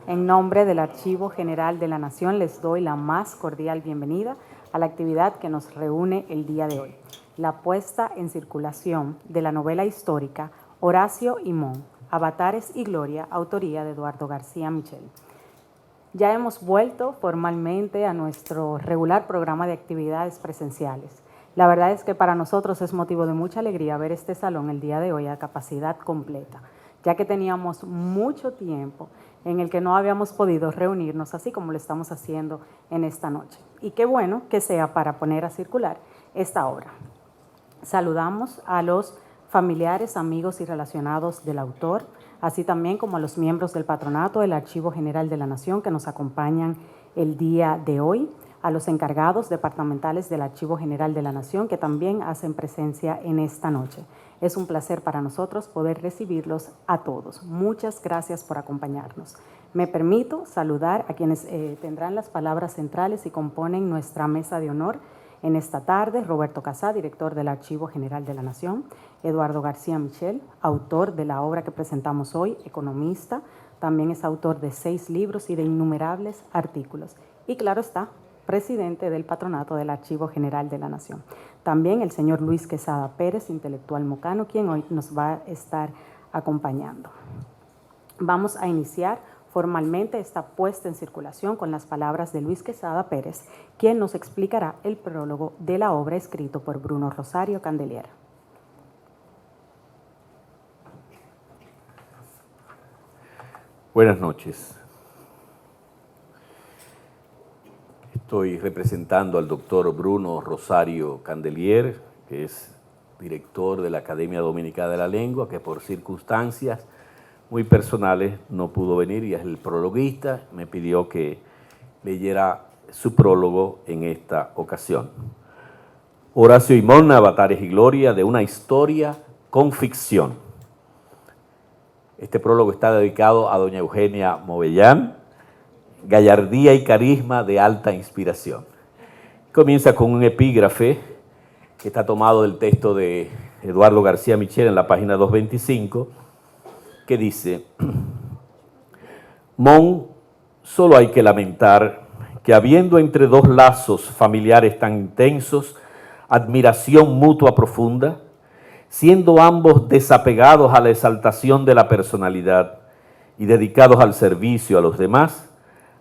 En nombre del Archivo General de la Nación les doy la más cordial bienvenida a la actividad que nos reúne el día de hoy, la puesta en circulación de la novela histórica Horacio y Mon, Avatares y Gloria, autoría de Eduardo García Michel. Ya hemos vuelto formalmente a nuestro regular programa de actividades presenciales. La verdad es que para nosotros es motivo de mucha alegría ver este salón el día de hoy a capacidad completa, ya que teníamos mucho tiempo en el que no habíamos podido reunirnos así como lo estamos haciendo en esta noche. Y qué bueno que sea para poner a circular esta obra. Saludamos a los familiares, amigos y relacionados del autor, así también como a los miembros del patronato del Archivo General de la Nación que nos acompañan el día de hoy, a los encargados departamentales del Archivo General de la Nación que también hacen presencia en esta noche. Es un placer para nosotros poder recibirlos a todos. Muchas gracias por acompañarnos. Me permito saludar a quienes tendrán las palabras centrales y componen nuestra mesa de honor en esta tarde: Roberto Casá, director del Archivo General de la Nación; Eduardo García Michel, autor de la obra que presentamos hoy, economista, también es autor de 6 libros y de innumerables artículos. Y claro está, presidente del patronato del Archivo General de la Nación. También el señor Luis Quesada Pérez, intelectual mocano, quien hoy nos va a estar acompañando. Vamos a iniciar formalmente esta puesta en circulación con las palabras de Luis Quesada Pérez, quien nos explicará el prólogo de la obra escrito por Bruno Rosario Candelier. Buenas noches. Estoy representando al doctor Bruno Rosario Candelier, que es director de la Academia Dominicana de la Lengua, que por circunstancias muy personales no pudo venir y es el prologuista. Me pidió que leyera su prólogo en esta ocasión. Horacio y Mon, Avatares y Gloria, de una historia con ficción. Este prólogo está dedicado a doña Eugenia Movellán, gallardía y carisma de alta inspiración. Comienza con un epígrafe que está tomado del texto de Eduardo García Michel en la página 225, que dice: Mon, solo hay que lamentar que habiendo entre dos lazos familiares tan intensos, admiración mutua profunda, siendo ambos desapegados a la exaltación de la personalidad y dedicados al servicio a los demás,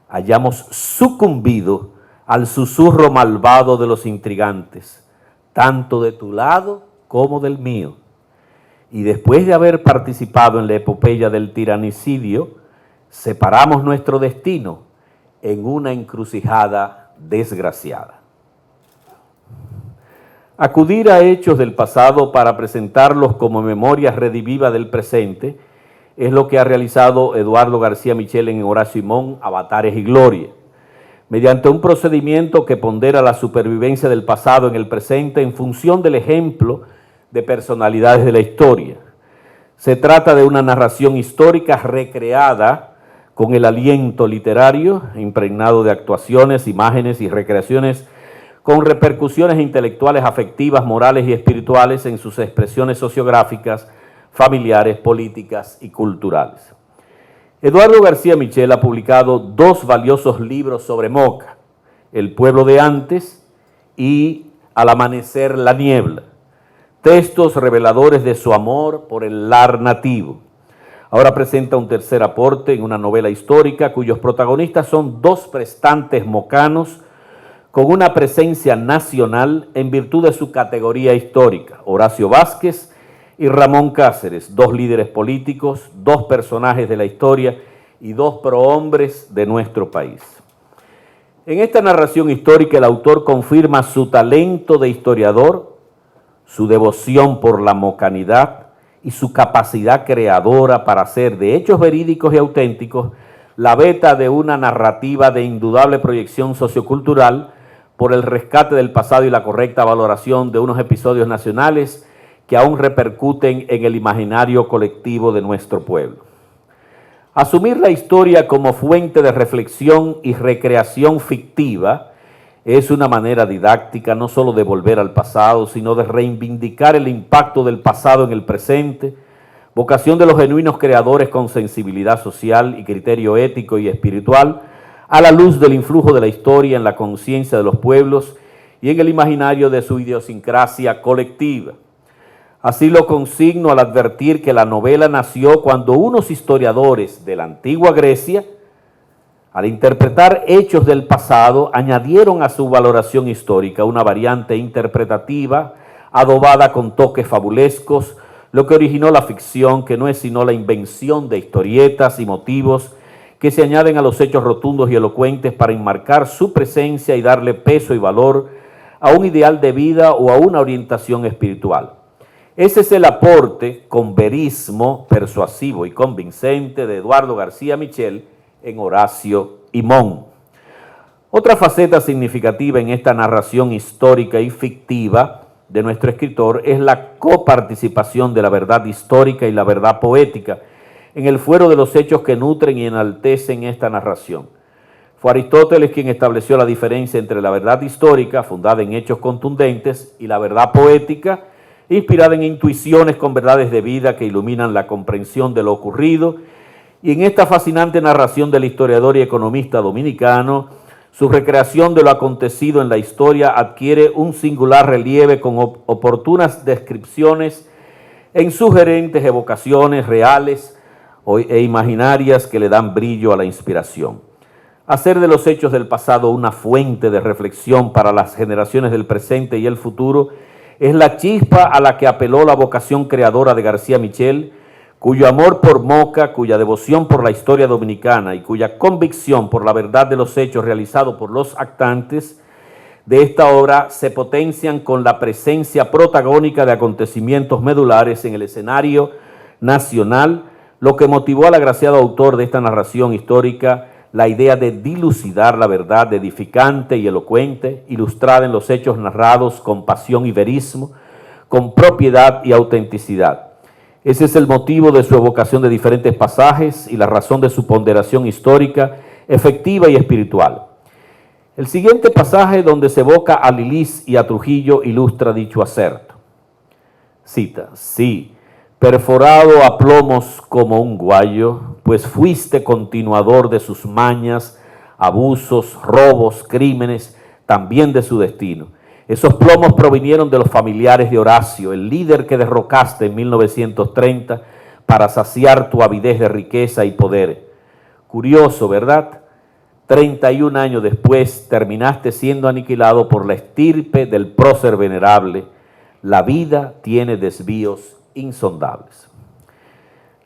hayamos sucumbido al susurro malvado de los intrigantes, tanto de tu lado como del mío. Y después de haber participado en la epopeya del tiranicidio, separamos nuestro destino en una encrucijada desgraciada. Acudir a hechos del pasado para presentarlos como memoria rediviva del presente es lo que ha realizado Eduardo García Michel en Horacio y Mon, Avatares y Gloria, mediante un procedimiento que pondera la supervivencia del pasado en el presente en función del ejemplo de personalidades de la historia. Se trata de una narración histórica recreada con el aliento literario, impregnado de actuaciones, imágenes y recreaciones con repercusiones intelectuales, afectivas, morales y espirituales en sus expresiones sociográficas, familiares, políticas y culturales. Eduardo García Michel ha publicado 2 valiosos libros sobre Moca: El pueblo de antes y Al amanecer la niebla, textos reveladores de su amor por el lar nativo. Ahora presenta un tercer aporte en una novela histórica cuyos protagonistas son 2 prestantes mocanos con una presencia nacional en virtud de su categoría histórica: Horacio Vázquez y Ramón Cáceres, 2 líderes políticos, 2 personajes de la historia y 2 prohombres de nuestro país. En esta narración histórica el autor confirma su talento de historiador, su devoción por la mocanidad y su capacidad creadora para hacer de hechos verídicos y auténticos la beta de una narrativa de indudable proyección sociocultural por el rescate del pasado y la correcta valoración de unos episodios nacionales que aún repercuten en el imaginario colectivo de nuestro pueblo. Asumir la historia como fuente de reflexión y recreación fictiva es una manera didáctica no solo de volver al pasado, sino de reivindicar el impacto del pasado en el presente, vocación de los genuinos creadores con sensibilidad social y criterio ético y espiritual, a la luz del influjo de la historia en la conciencia de los pueblos y en el imaginario de su idiosincrasia colectiva. Así lo consigno al advertir que la novela nació cuando unos historiadores de la antigua Grecia, al interpretar hechos del pasado, añadieron a su valoración histórica una variante interpretativa adobada con toques fabulescos, lo que originó la ficción, que no es sino la invención de historietas y motivos que se añaden a los hechos rotundos y elocuentes para enmarcar su presencia y darle peso y valor a un ideal de vida o a una orientación espiritual. Ese es el aporte con verismo persuasivo y convincente de Eduardo García Michel en Horacio y Mon. Otra faceta significativa en esta narración histórica y fictiva de nuestro escritor es la coparticipación de la verdad histórica y la verdad poética en el fuero de los hechos que nutren y enaltecen esta narración. Fue Aristóteles quien estableció la diferencia entre la verdad histórica, fundada en hechos contundentes, y la verdad poética, inspirada en intuiciones con verdades de vida que iluminan la comprensión de lo ocurrido. Y en esta fascinante narración del historiador y economista dominicano, su recreación de lo acontecido en la historia adquiere un singular relieve con oportunas descripciones en sugerentes evocaciones reales e imaginarias que le dan brillo a la inspiración. Hacer de los hechos del pasado una fuente de reflexión para las generaciones del presente y el futuro es la chispa a la que apeló la vocación creadora de García Michel, cuyo amor por Moca, cuya devoción por la historia dominicana y cuya convicción por la verdad de los hechos realizado por los actantes de esta obra se potencian con la presencia protagónica de acontecimientos medulares en el escenario nacional, lo que motivó al agraciado autor de esta narración histórica la idea de dilucidar la verdad edificante y elocuente, ilustrada en los hechos narrados con pasión y verismo, con propiedad y autenticidad. Ese es el motivo de su evocación de diferentes pasajes y la razón de su ponderación histórica, efectiva y espiritual. El siguiente pasaje donde se evoca a Lilis y a Trujillo ilustra dicho acerto. Cita: sí, perforado a plomos como un guayo, pues fuiste continuador de sus mañas, abusos, robos, crímenes, también de su destino. Esos plomos provinieron de los familiares de Horacio, el líder que derrocaste en 1930 para saciar tu avidez de riqueza y poder. Curioso, ¿verdad? 31 años después terminaste siendo aniquilado por la estirpe del prócer venerable. La vida tiene desvíos insondables.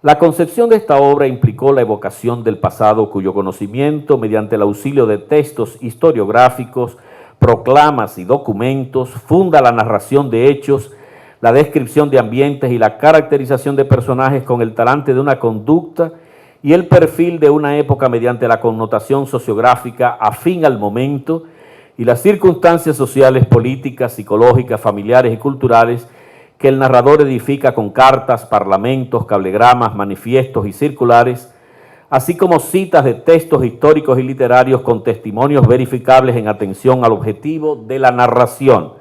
La concepción de esta obra implicó la evocación del pasado, cuyo conocimiento, mediante el auxilio de textos historiográficos, proclamas y documentos, funda la narración de hechos, la descripción de ambientes y la caracterización de personajes con el talante de una conducta y el perfil de una época mediante la connotación sociográfica afín al momento y las circunstancias sociales, políticas, psicológicas, familiares y culturales que el narrador edifica con cartas, parlamentos, cablegramas, manifiestos y circulares, así como citas de textos históricos y literarios con testimonios verificables en atención al objetivo de la narración: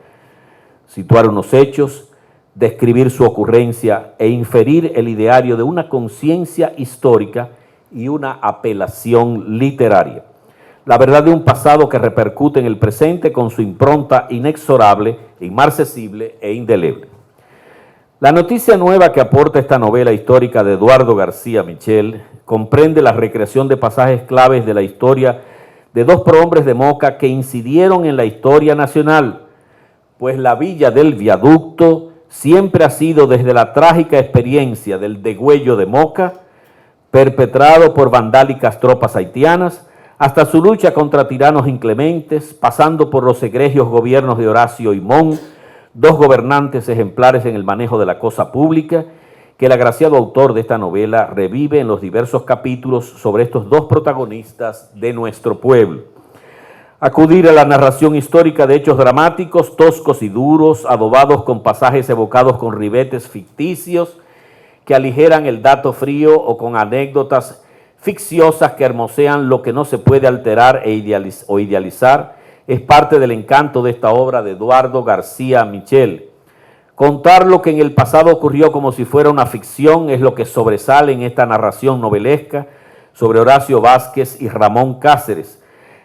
situar unos hechos, describir su ocurrencia e inferir el ideario de una conciencia histórica y una apelación literaria. La verdad de un pasado que repercute en el presente con su impronta inexorable, inmarcesible e indeleble. La noticia nueva que aporta esta novela histórica de Eduardo García Michel comprende la recreación de pasajes claves de la historia de dos prohombres de Moca que incidieron en la historia nacional, pues la villa del Viaducto siempre ha sido, desde la trágica experiencia del degüello de Moca, perpetrado por vandálicas tropas haitianas, hasta su lucha contra tiranos inclementes, pasando por los egregios gobiernos de Horacio y Mon, dos gobernantes ejemplares en el manejo de la cosa pública, que el agraciado autor de esta novela revive en los diversos capítulos sobre estos dos protagonistas de nuestro pueblo. Acudir a la narración histórica de hechos dramáticos, toscos y duros, adobados con pasajes evocados con ribetes ficticios que aligeran el dato frío o con anécdotas ficciosas que hermosean lo que no se puede alterar o idealizar, es parte del encanto de esta obra de Eduardo García Michel. Contar lo que en el pasado ocurrió como si fuera una ficción es lo que sobresale en esta narración novelesca sobre Horacio Vázquez y Ramón Cáceres,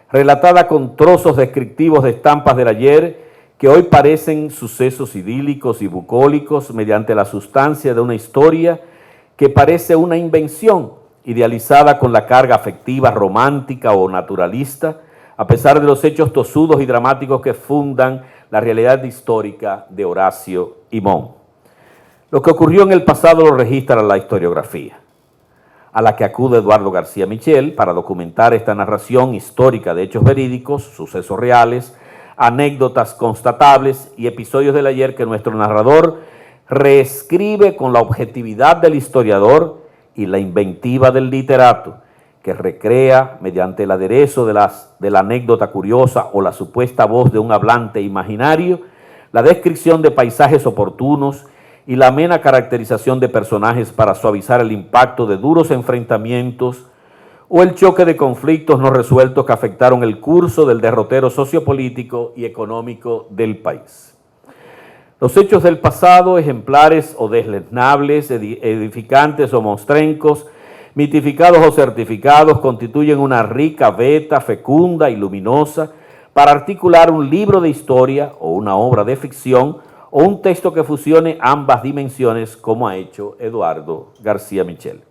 relatada con trozos descriptivos de estampas del ayer que hoy parecen sucesos idílicos y bucólicos mediante la sustancia de una historia que parece una invención idealizada con la carga afectiva, romántica o naturalista, a pesar de los hechos tosudos y dramáticos que fundan la realidad histórica de Horacio y Mon. Lo que ocurrió en el pasado lo registra la historiografía, a la que acude Eduardo García Michel para documentar esta narración histórica de hechos verídicos, sucesos reales, anécdotas constatables y episodios del ayer que nuestro narrador reescribe con la objetividad del historiador y la inventiva del literato, que recrea mediante el aderezo de la anécdota curiosa o la supuesta voz de un hablante imaginario, la descripción de paisajes oportunos y la amena caracterización de personajes para suavizar el impacto de duros enfrentamientos o el choque de conflictos no resueltos que afectaron el curso del derrotero sociopolítico y económico del país. Los hechos del pasado, ejemplares o desleznables, edificantes o monstrencos, mitificados o certificados, constituyen una rica veta, fecunda y luminosa para articular un libro de historia o una obra de ficción o un texto que fusione ambas dimensiones, como ha hecho Eduardo García Michel.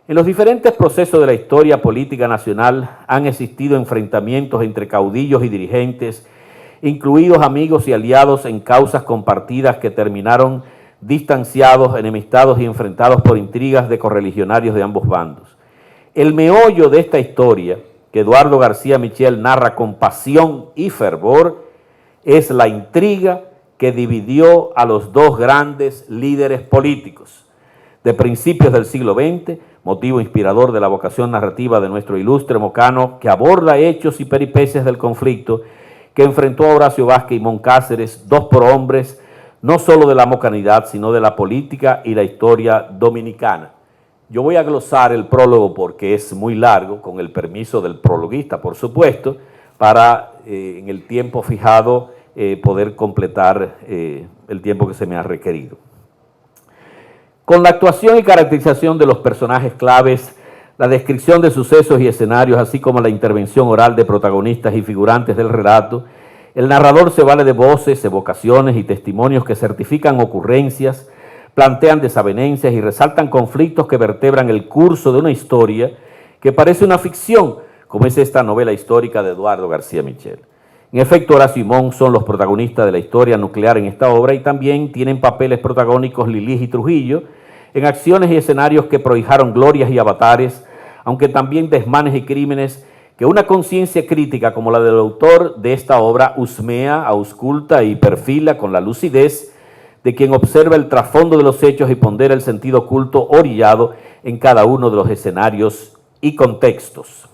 En los diferentes procesos de la historia política nacional han existido enfrentamientos entre caudillos y dirigentes, incluidos amigos y aliados en causas compartidas que terminaron distanciados, enemistados y enfrentados por intrigas de correligionarios de ambos bandos. El meollo de esta historia, que Eduardo García Michel narra con pasión y fervor, es la intriga que dividió a los dos grandes líderes políticos de principios del siglo XX, motivo inspirador de la vocación narrativa de nuestro ilustre mocano, que aborda hechos y peripecias del conflicto que enfrentó a Horacio Vázquez y Mon Cáceres, dos prohombres, no solo de la mocanidad, sino de la política y la historia dominicana. Yo voy a glosar el prólogo porque es muy largo, con el permiso del prologuista, por supuesto, para en el tiempo fijado poder completar el tiempo que se me ha requerido. Con la actuación y caracterización de los personajes claves, la descripción de sucesos y escenarios, así como la intervención oral de protagonistas y figurantes del relato, el narrador se vale de voces, evocaciones y testimonios que certifican ocurrencias, plantean desavenencias y resaltan conflictos que vertebran el curso de una historia que parece una ficción, como es esta novela histórica de Eduardo García Michel. En efecto, Horacio y Mon son los protagonistas de la historia nuclear en esta obra y también tienen papeles protagónicos Lilis y Trujillo en acciones y escenarios que prohijaron glorias y avatares, aunque también desmanes y crímenes que una conciencia crítica como la del autor de esta obra husmea, ausculta y perfila con la lucidez de quien observa el trasfondo de los hechos y pondera el sentido oculto orillado en cada uno de los escenarios y contextos.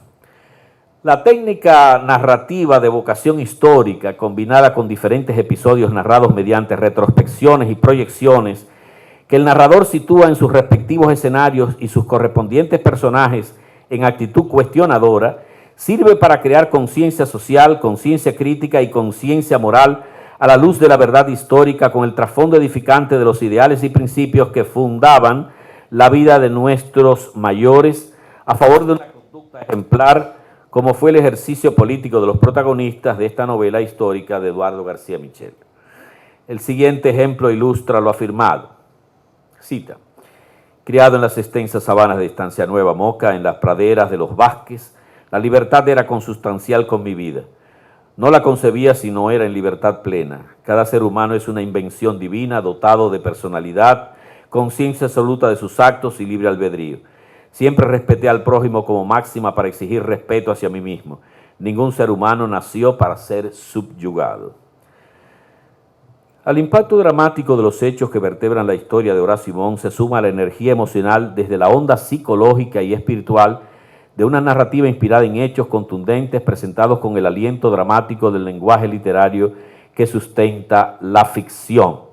La técnica narrativa de vocación histórica, combinada con diferentes episodios narrados mediante retrospecciones y proyecciones, que el narrador sitúa en sus respectivos escenarios y sus correspondientes personajes en actitud cuestionadora, sirve para crear conciencia social, conciencia crítica y conciencia moral a la luz de la verdad histórica con el trasfondo edificante de los ideales y principios que fundaban la vida de nuestros mayores a favor de una conducta ejemplar como fue el ejercicio político de los protagonistas de esta novela histórica de Eduardo García Michel. El siguiente ejemplo ilustra lo afirmado. Cita: criado en las extensas sabanas de Estancia Nueva, Moca, en las praderas de los Vázquez, la libertad era consustancial con mi vida. No la concebía si no era en libertad plena. Cada ser humano es una invención divina, dotado de personalidad, conciencia absoluta de sus actos y libre albedrío. Siempre respeté al prójimo como máxima para exigir respeto hacia mí mismo. Ningún ser humano nació para ser subyugado. Al impacto dramático de los hechos que vertebran la historia de Horacio y Mon se suma la energía emocional desde la onda psicológica y espiritual de una narrativa inspirada en hechos contundentes presentados con el aliento dramático del lenguaje literario que sustenta la ficción.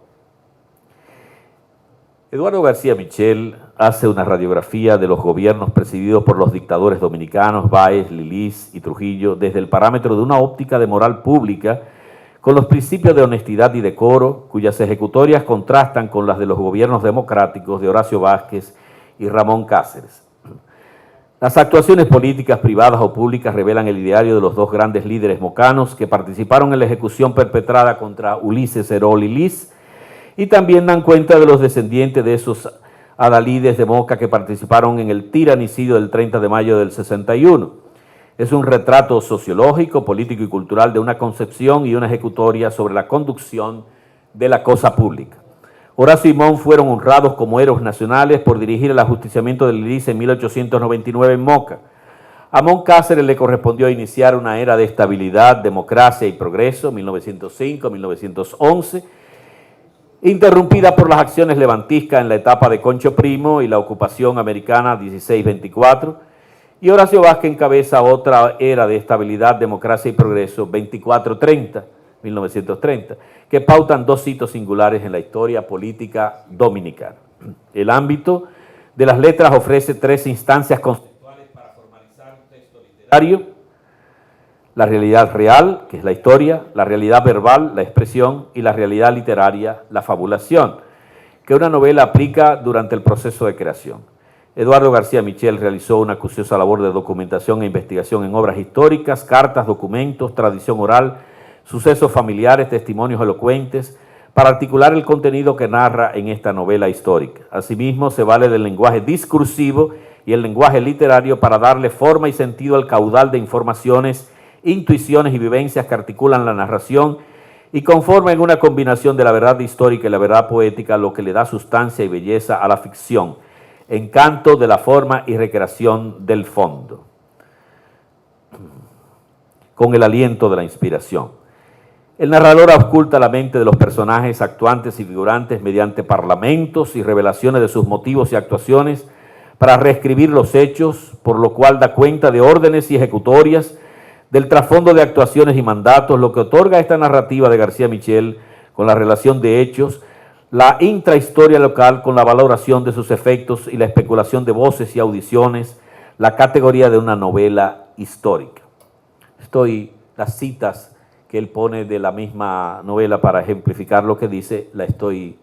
Eduardo García Michel hace una radiografía de los gobiernos presididos por los dictadores dominicanos, Báez, Lilis y Trujillo, desde el parámetro de una óptica de moral pública, con los principios de honestidad y decoro, cuyas ejecutorias contrastan con las de los gobiernos democráticos de Horacio Vázquez y Ramón Cáceres. Las actuaciones políticas, privadas o públicas revelan el ideario de los dos grandes líderes mocanos que participaron en la ejecución perpetrada contra Ulises Herol y Liz, y también dan cuenta de los descendientes de esos adalides de Moca que participaron en el tiranicidio del 30 de mayo del 61. Es un retrato sociológico, político y cultural de una concepción y una ejecutoria sobre la conducción de la cosa pública. Horacio y Mon fueron honrados como héroes nacionales por dirigir el ajusticiamiento del Liz en 1899 en Moca. A Mon Cáceres le correspondió iniciar una era de estabilidad, democracia y progreso, 1905-1911, interrumpida por las acciones levantiscas en la etapa de Concho Primo y la ocupación americana 16-24, y Horacio Vázquez encabeza otra era de estabilidad, democracia y progreso, 24-30, 1930, que pautan dos hitos singulares en la historia política dominicana. El ámbito de las letras ofrece tres instancias conceptuales para formalizar un texto literario: la realidad real, que es la historia; la realidad verbal, la expresión; y la realidad literaria, la fabulación, que una novela aplica durante el proceso de creación. Eduardo García Michel realizó una acuciosa labor de documentación e investigación en obras históricas, cartas, documentos, tradición oral, sucesos familiares, testimonios elocuentes, para articular el contenido que narra en esta novela histórica. Asimismo, se vale del lenguaje discursivo y el lenguaje literario para darle forma y sentido al caudal de informaciones, intuiciones y vivencias que articulan la narración y conforman una combinación de la verdad histórica y la verdad poética, lo que le da sustancia y belleza a la ficción, encanto de la forma y recreación del fondo, con el aliento de la inspiración. El narrador ausculta la mente de los personajes actuantes y figurantes mediante parlamentos y revelaciones de sus motivos y actuaciones para reescribir los hechos, por lo cual da cuenta de órdenes y ejecutorias, del trasfondo de actuaciones y mandatos, lo que otorga a esta narrativa de García Michel, con la relación de hechos, la intrahistoria local con la valoración de sus efectos y la especulación de voces y audiciones, la categoría de una novela histórica. Las citas que él pone de la misma novela para ejemplificar lo que dice, la estoy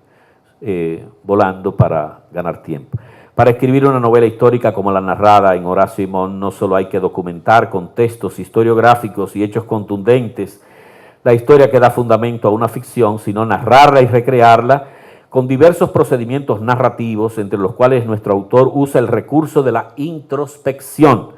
volando para ganar tiempo. Para escribir una novela histórica como la narrada en Horacio y Mon, no solo hay que documentar con textos historiográficos y hechos contundentes la historia que da fundamento a una ficción, sino narrarla y recrearla con diversos procedimientos narrativos, entre los cuales nuestro autor usa el recurso de la introspección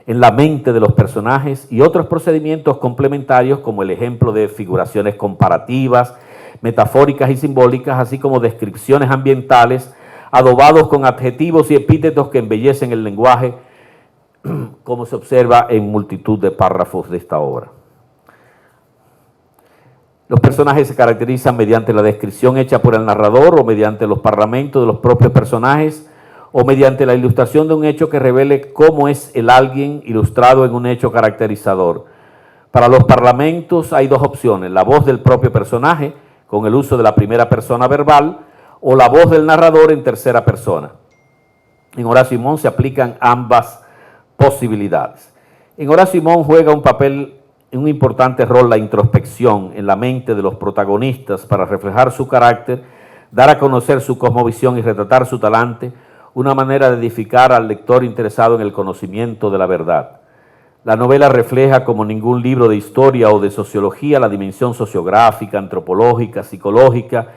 en la mente de los personajes y otros procedimientos complementarios, como el ejemplo de figuraciones comparativas, metafóricas y simbólicas, así como descripciones ambientales, adobados con adjetivos y epítetos que embellecen el lenguaje, como se observa en multitud de párrafos de esta obra. Los personajes se caracterizan mediante la descripción hecha por el narrador o mediante los parlamentos de los propios personajes o mediante la ilustración de un hecho que revele cómo es el alguien ilustrado en un hecho caracterizador. Para los parlamentos hay dos opciones: la voz del propio personaje con el uso de la primera persona verbal o la voz del narrador en tercera persona. En Horacio y Mon se aplican ambas posibilidades. En Horacio y Mon juega un importante rol la introspección en la mente de los protagonistas para reflejar su carácter, dar a conocer su cosmovisión y retratar su talante, una manera de edificar al lector interesado en el conocimiento de la verdad. La novela refleja como ningún libro de historia o de sociología la dimensión sociográfica, antropológica, psicológica,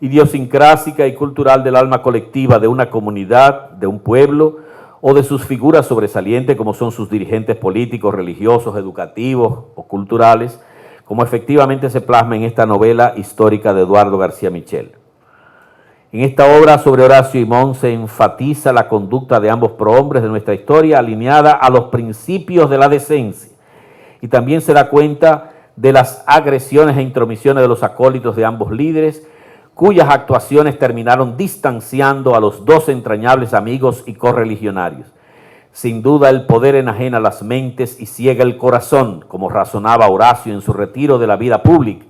idiosincrásica y cultural del alma colectiva de una comunidad, de un pueblo, o de sus figuras sobresalientes como son sus dirigentes políticos, religiosos, educativos o culturales, como efectivamente se plasma en esta novela histórica de Eduardo García Michel. En esta obra sobre Horacio y Mon se enfatiza la conducta de ambos prohombres de nuestra historia alineada a los principios de la decencia, y también se da cuenta de las agresiones e intromisiones de los acólitos de ambos líderes, cuyas actuaciones terminaron distanciando a los dos entrañables amigos y correligionarios. Sin duda el poder enajena las mentes y ciega el corazón, como razonaba Horacio en su retiro de la vida pública.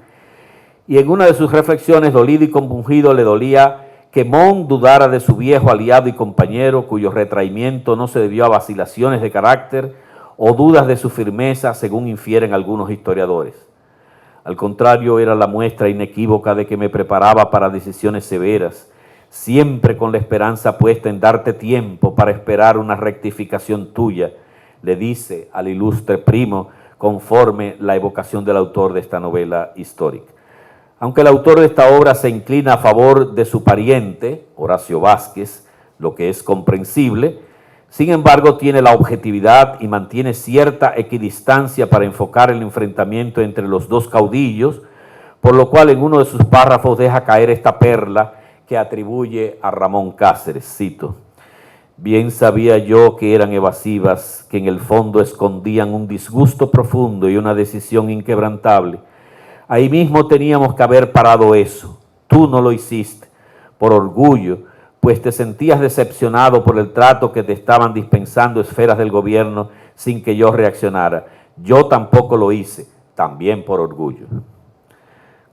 Y en una de sus reflexiones, dolido y compungido, le dolía que Mon dudara de su viejo aliado y compañero, cuyo retraimiento no se debió a vacilaciones de carácter o dudas de su firmeza, según infieren algunos historiadores. Al contrario, era la muestra inequívoca de que me preparaba para decisiones severas, siempre con la esperanza puesta en darte tiempo para esperar una rectificación tuya, le dice al ilustre primo, conforme la evocación del autor de esta novela histórica. Aunque el autor de esta obra se inclina a favor de su pariente, Horacio Vázquez, lo que es comprensible, sin embargo tiene la objetividad y mantiene cierta equidistancia para enfocar el enfrentamiento entre los dos caudillos, por lo cual en uno de sus párrafos deja caer esta perla que atribuye a Ramón Cáceres, cito: bien sabía yo que eran evasivas, que en el fondo escondían un disgusto profundo y una decisión inquebrantable. Ahí mismo teníamos que haber parado eso. Tú no lo hiciste, por orgullo, pues te sentías decepcionado por el trato que te estaban dispensando esferas del gobierno sin que yo reaccionara. Yo tampoco lo hice, también por orgullo.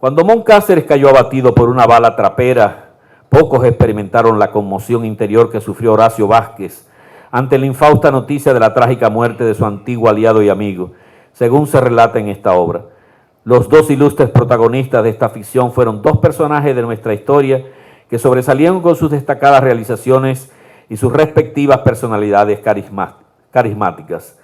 Cuando Mon Cáceres cayó abatido por una bala trapera, pocos experimentaron la conmoción interior que sufrió Horacio Vázquez ante la infausta noticia de la trágica muerte de su antiguo aliado y amigo, según se relata en esta obra. Los dos ilustres protagonistas de esta ficción fueron dos personajes de nuestra historia que sobresalieron con sus destacadas realizaciones y sus respectivas personalidades carismáticas.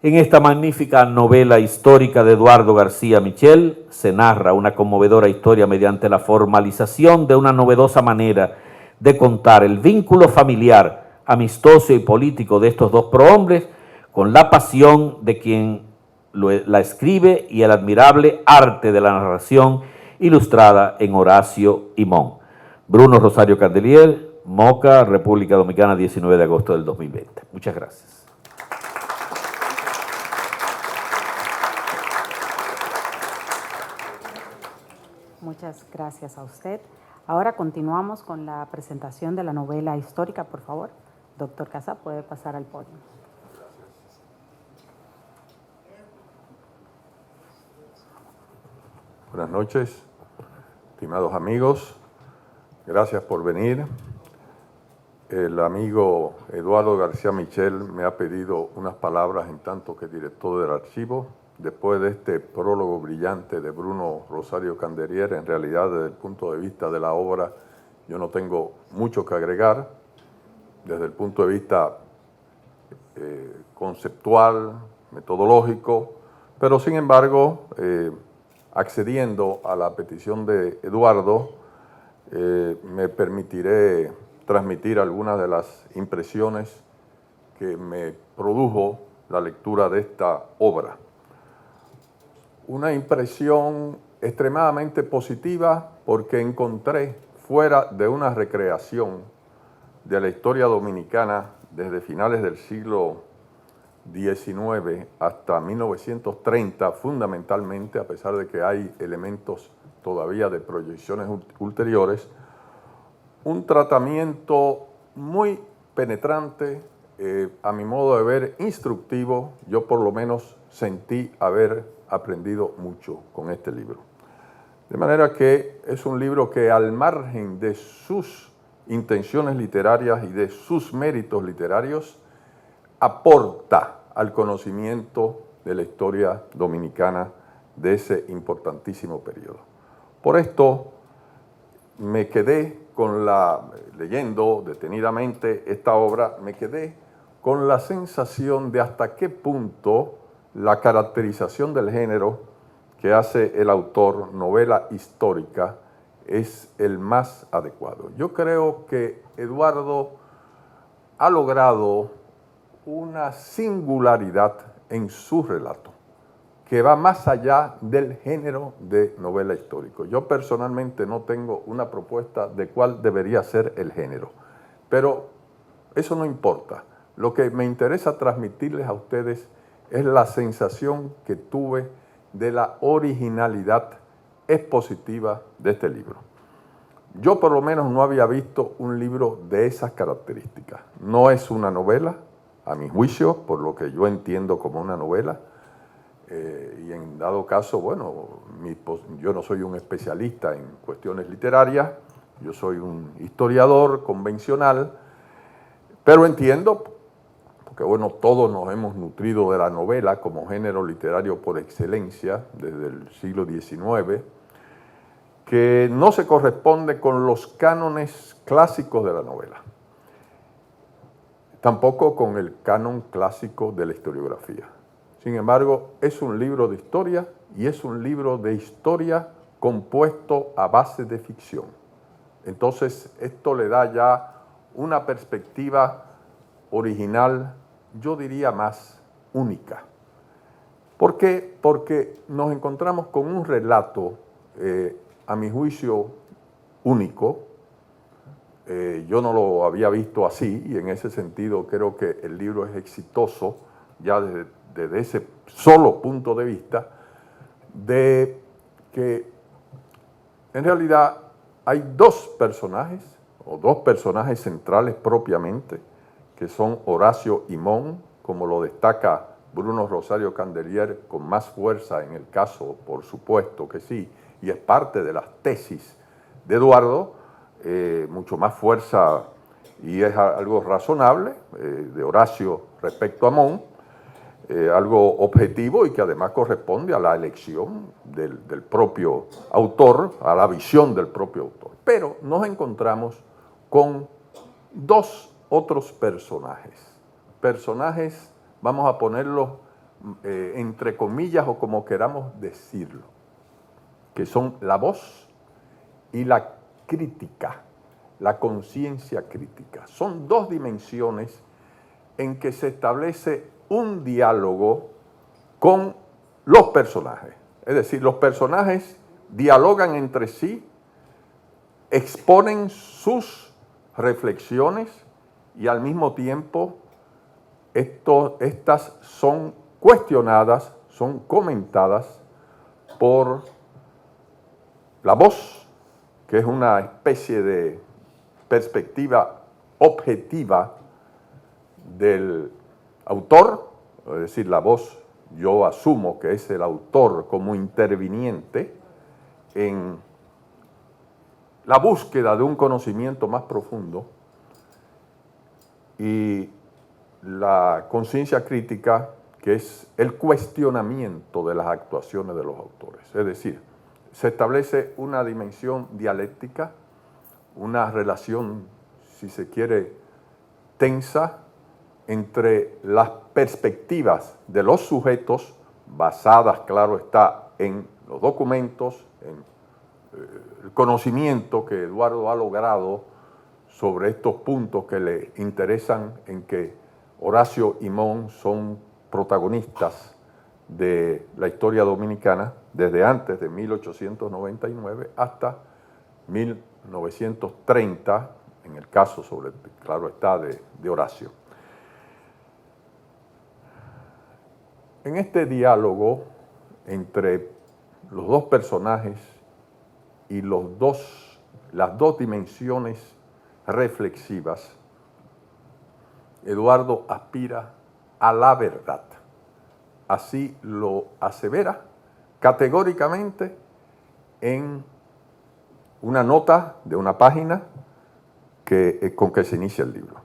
En esta magnífica novela histórica de Eduardo García Michel se narra una conmovedora historia mediante la formalización de una novedosa manera de contar el vínculo familiar, amistoso y político de estos dos prohombres con la pasión de quien la escribe y el admirable arte de la narración ilustrada en Horacio y Mon. Bruno Rosario Candelier, Moca, República Dominicana, 19 de agosto del 2020. Muchas gracias. Muchas gracias a usted. Ahora continuamos con la presentación de la novela histórica, por favor. Doctor Casa, puede pasar al podio. Buenas noches, estimados amigos. Gracias por venir. El amigo Eduardo García Michel me ha pedido unas palabras en tanto que director del archivo. Después de este prólogo brillante de Bruno Rosario Candelier, en realidad desde el punto de vista de la obra yo no tengo mucho que agregar. Desde el punto de vista conceptual, metodológico, pero sin embargo, accediendo a la petición de Eduardo, me permitiré transmitir algunas de las impresiones que me produjo la lectura de esta obra. Una impresión extremadamente positiva porque encontré, fuera de una recreación de la historia dominicana desde finales del siglo XIX hasta 1930, fundamentalmente, a pesar de que hay elementos todavía de proyecciones ulteriores, un tratamiento muy penetrante, a mi modo de ver, instructivo. Yo por lo menos sentí haber aprendido mucho con este libro. De manera que es un libro que, al margen de sus intenciones literarias y de sus méritos literarios, aporta al conocimiento de la historia dominicana de ese importantísimo periodo. Por esto me quedé leyendo detenidamente esta obra, me quedé con la sensación de hasta qué punto la caracterización del género que hace el autor, novela histórica, es el más adecuado. Yo creo que Eduardo ha logrado una singularidad en su relato que va más allá del género de novela histórico. Yo personalmente no tengo una propuesta de cuál debería ser el género, pero eso no importa. Lo que me interesa transmitirles a ustedes es la sensación que tuve de la originalidad expositiva de este libro. Yo por lo menos no había visto un libro de esas características. No es una novela, a mi juicio, por lo que yo entiendo como una novela, y en dado caso, bueno, yo no soy un especialista en cuestiones literarias, yo soy un historiador convencional, pero entiendo, porque aunque bueno, todos nos hemos nutrido de la novela como género literario por excelencia desde el siglo XIX, que no se corresponde con los cánones clásicos de la novela, tampoco con el canon clásico de la historiografía. Sin embargo, es un libro de historia y es un libro de historia compuesto a base de ficción. Entonces, esto le da ya una perspectiva original, yo diría más única. ¿Por qué? Porque nos encontramos con un relato, a mi juicio, único. Yo no lo había visto así y en ese sentido creo que el libro es exitoso ya desde ese solo punto de vista, de que en realidad hay dos personajes, o dos personajes centrales propiamente, que son Horacio y Mon, como lo destaca Bruno Rosario Candelier con más fuerza en el caso, por supuesto que sí, y es parte de las tesis de Eduardo, mucho más fuerza y es algo razonable de Horacio respecto a Mon, algo objetivo y que además corresponde a la elección del propio autor, a la visión del propio autor. Pero nos encontramos con dos otros personajes, vamos a ponerlos entre comillas o como queramos decirlo, que son la voz y la crítica, la conciencia crítica. Son dos dimensiones en que se establece un diálogo con los personajes. Es decir, los personajes dialogan entre sí, exponen sus reflexiones y al mismo tiempo estas son cuestionadas, son comentadas por la voz, que es una especie de perspectiva objetiva del autor, es decir, la voz, yo asumo que es el autor como interviniente en la búsqueda de un conocimiento más profundo, y la conciencia crítica, que es el cuestionamiento de las actuaciones de los autores. Es decir, se establece una dimensión dialéctica, una relación, si se quiere, tensa entre las perspectivas de los sujetos, basadas, claro está, en los documentos, en el conocimiento que Eduardo ha logrado sobre estos puntos que le interesan, en que Horacio y Mon son protagonistas de la historia dominicana desde antes de 1899 hasta 1930, en el caso, claro está, de Horacio. En este diálogo entre los dos personajes y las dos dimensiones reflexivas, Eduardo aspira a la verdad. Así lo asevera categóricamente en una nota de una página con que se inicia el libro,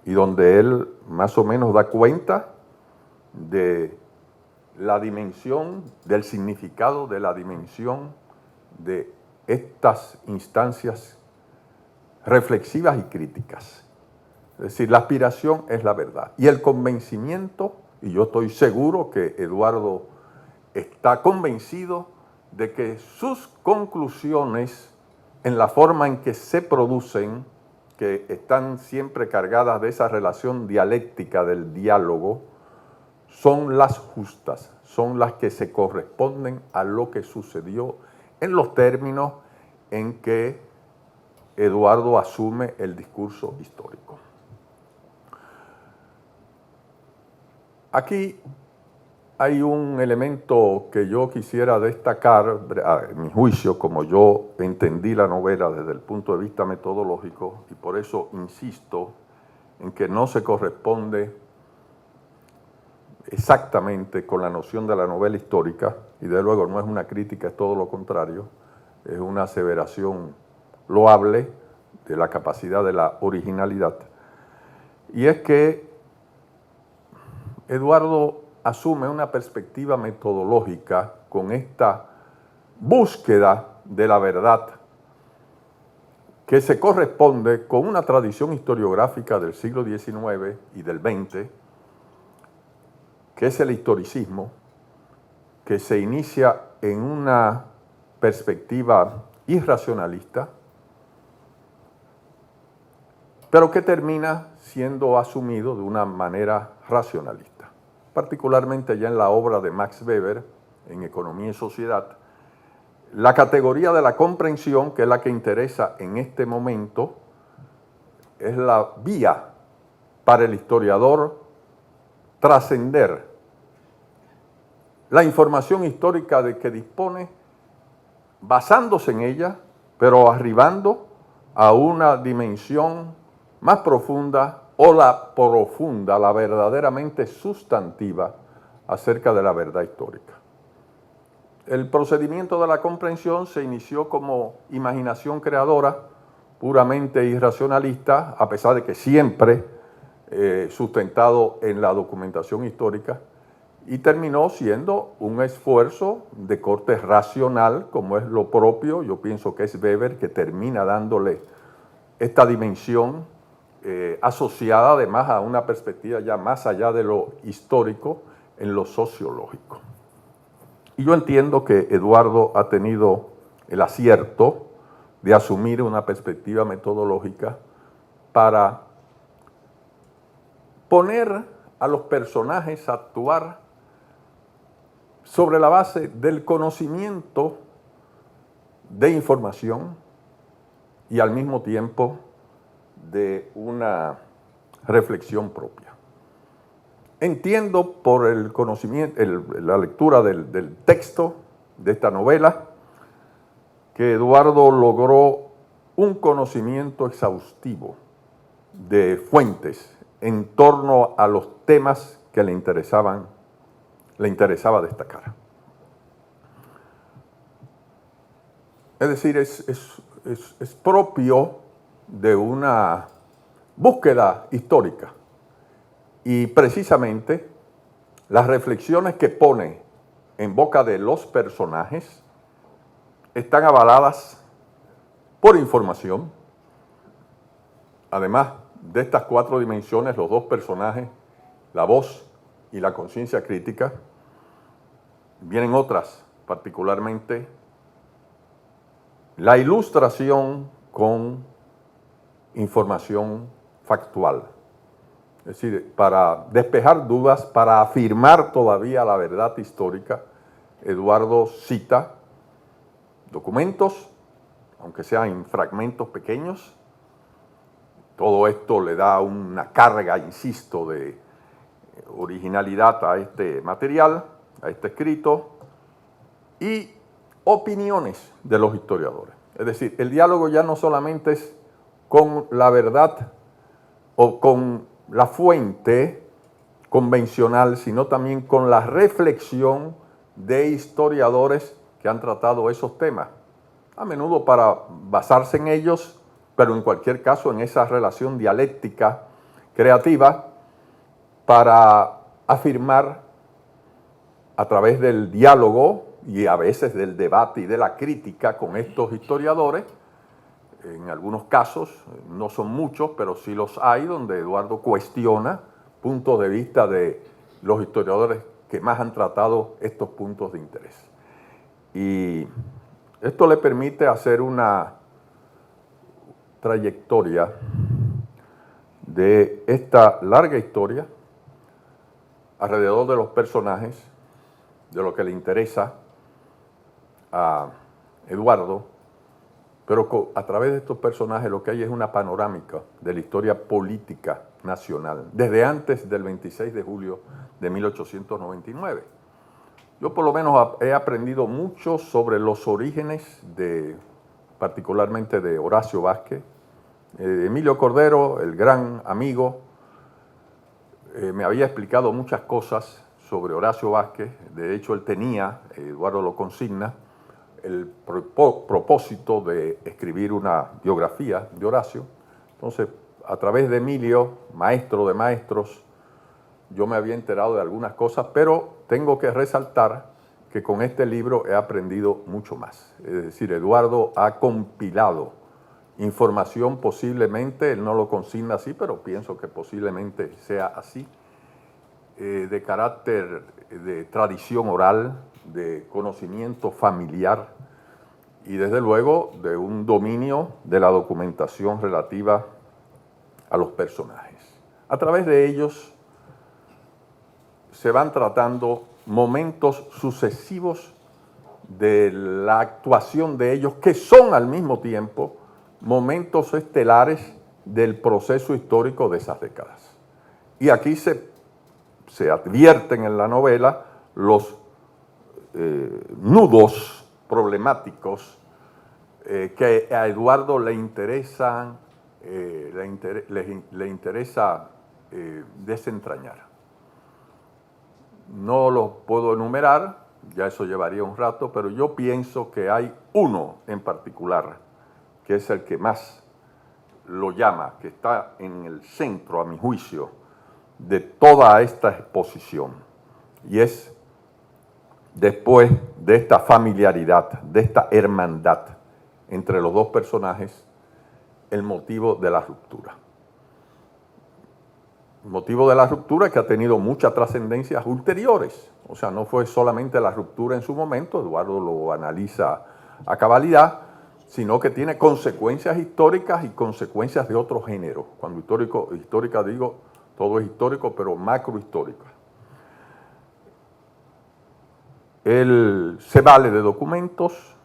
y donde él más o menos da cuenta de la dimensión, del significado de la dimensión de estas instancias reflexivas y críticas. Es decir, la aspiración es la verdad. Y el convencimiento, y yo estoy seguro que Eduardo está convencido de que sus conclusiones, en la forma en que se producen, que están siempre cargadas de esa relación dialéctica del diálogo, son las justas, son las que se corresponden a lo que sucedió en los términos en que Eduardo asume el discurso histórico. Aquí hay un elemento que yo quisiera destacar, a mi juicio, como yo entendí la novela desde el punto de vista metodológico, y por eso insisto en que no se corresponde exactamente con la noción de la novela histórica, y de luego no es una crítica, es todo lo contrario, es una aseveración loable de la capacidad de la originalidad, y es que Eduardo asume una perspectiva metodológica con esta búsqueda de la verdad que se corresponde con una tradición historiográfica del siglo XIX y del XX, que es el historicismo, que se inicia en una perspectiva irracionalista, pero que termina siendo asumido de una manera racionalista. Particularmente ya en la obra de Max Weber, en Economía y Sociedad, la categoría de la comprensión, que es la que interesa en este momento, es la vía para el historiador trascender la información histórica de que dispone, basándose en ella, pero arribando a una dimensión más profunda o la profunda, la verdaderamente sustantiva acerca de la verdad histórica. El procedimiento de la comprensión se inició como imaginación creadora, puramente irracionalista, a pesar de que siempre sustentado en la documentación histórica, y terminó siendo un esfuerzo de corte racional, como es lo propio, yo pienso que es Weber, que termina dándole esta dimensión asociada además a una perspectiva ya más allá de lo histórico, en lo sociológico. Y yo entiendo que Eduardo ha tenido el acierto de asumir una perspectiva metodológica para poner a los personajes a actuar sobre la base del conocimiento de información y al mismo tiempo de una reflexión propia. Entiendo por el conocimiento, la lectura del texto de esta novela, que Eduardo logró un conocimiento exhaustivo de fuentes en torno a los temas que le interesaba destacar. Es decir, es propio de una búsqueda histórica. Y precisamente las reflexiones que pone en boca de los personajes están avaladas por información. Además de estas cuatro dimensiones, los dos personajes, la voz y la conciencia crítica, vienen otras, particularmente la ilustración con información factual. Es decir, para despejar dudas, para afirmar todavía la verdad histórica, Eduardo cita documentos, aunque sean en fragmentos pequeños. Todo esto le da una carga, insisto, de originalidad a este material, a este escrito, y opiniones de los historiadores. Es decir, el diálogo ya no solamente es con la verdad o con la fuente convencional, sino también con la reflexión de historiadores que han tratado esos temas, a menudo para basarse en ellos, pero en cualquier caso en esa relación dialéctica creativa para afirmar a través del diálogo y a veces del debate y de la crítica con estos historiadores. En algunos casos, no son muchos, pero sí los hay, donde Eduardo cuestiona puntos de vista de los historiadores que más han tratado estos puntos de interés. Y esto le permite hacer una trayectoria de esta larga historia alrededor de los personajes, de lo que le interesa a Eduardo, pero a través de estos personajes lo que hay es una panorámica de la historia política nacional, desde antes del 26 de julio de 1899. Yo por lo menos he aprendido mucho sobre los orígenes, particularmente de Horacio Vázquez. Emilio Cordero, el gran amigo, me había explicado muchas cosas sobre Horacio Vázquez. De hecho, él tenía, Eduardo lo consigna, el propósito de escribir una biografía de Horacio. Entonces, a través de Emilio, maestro de maestros, yo me había enterado de algunas cosas, pero tengo que resaltar que con este libro he aprendido mucho más. Es decir, Eduardo ha compilado información posiblemente, él no lo consigna así, pero pienso que posiblemente sea así, de carácter de tradición oral, de conocimiento familiar y desde luego de un dominio de la documentación relativa a los personajes. A través de ellos se van tratando momentos sucesivos de la actuación de ellos, que son al mismo tiempo momentos estelares del proceso histórico de esas décadas. Y aquí se advierten en la novela los nudos problemáticos que a Eduardo le interesan, le interesa desentrañar. No los puedo enumerar, ya eso llevaría un rato, pero yo pienso que hay uno en particular, que es el que más lo llama, que está en el centro, a mi juicio, de toda esta exposición. Y es, después de esta familiaridad, de esta hermandad entre los dos personajes, el motivo de la ruptura. El motivo de la ruptura que ha tenido muchas trascendencias ulteriores. O sea, no fue solamente la ruptura en su momento, Eduardo lo analiza a cabalidad, sino que tiene consecuencias históricas y consecuencias de otro género. Cuando histórica digo, todo es histórico, pero macrohistórica. Él se vale de documentos,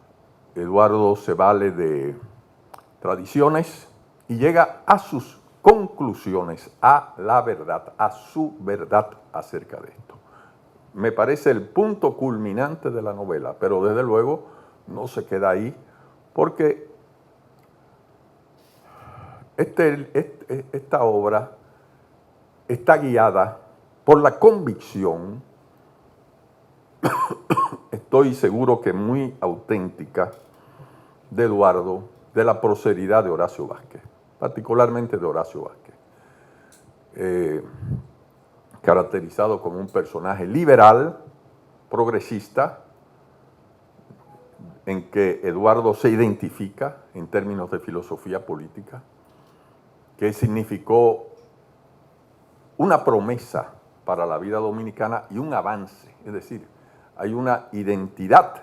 Eduardo se vale de tradiciones y llega a sus conclusiones, a la verdad, a su verdad acerca de esto. Me parece el punto culminante de la novela, pero desde luego no se queda ahí, porque esta obra está guiada por la convicción, estoy seguro que muy auténtica, de Eduardo, de la prosperidad de Horacio Vázquez, particularmente de Horacio Vázquez, caracterizado como un personaje liberal, progresista, en que Eduardo se identifica en términos de filosofía política, que significó una promesa para la vida dominicana y un avance, es decir, hay una identidad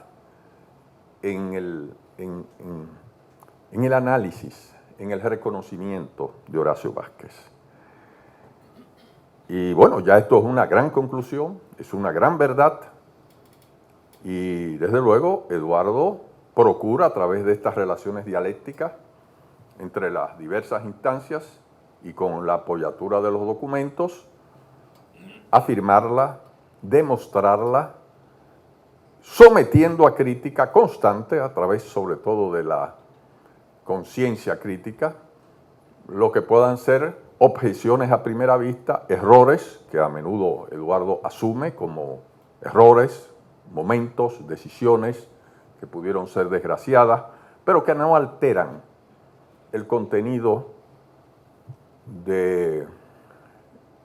en el análisis, en el reconocimiento de Horacio Vázquez. Y bueno, ya esto es una gran conclusión, es una gran verdad, y desde luego Eduardo procura a través de estas relaciones dialécticas entre las diversas instancias y con la apoyatura de los documentos, afirmarla, demostrarla, sometiendo a crítica constante a través sobre todo de la conciencia crítica, lo que puedan ser objeciones a primera vista, errores que a menudo Eduardo asume como errores, momentos, decisiones que pudieron ser desgraciadas, pero que no alteran el contenido de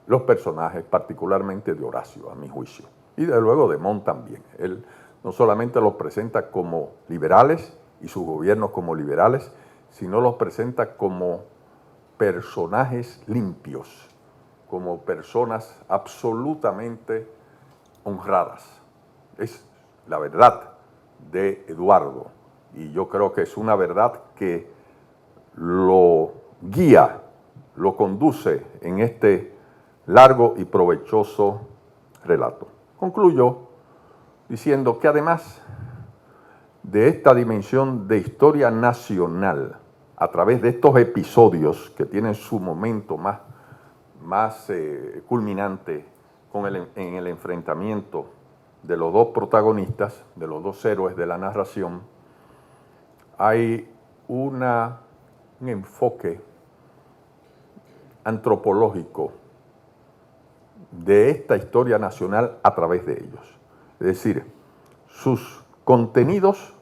los personajes, particularmente de Horacio, a mi juicio, y desde luego de Montt también. Él no solamente los presenta como liberales y sus gobiernos como liberales, sino los presenta como personajes limpios, como personas absolutamente honradas. Es la verdad de Eduardo, y yo creo que es una verdad que lo guía, lo conduce en este largo y provechoso relato. Concluyo diciendo que además de esta dimensión de historia nacional, a través de estos episodios que tienen su momento más culminante en el enfrentamiento de los dos protagonistas, de los dos héroes de la narración, hay un enfoque antropológico de esta historia nacional a través de ellos. Es decir, sus contenidos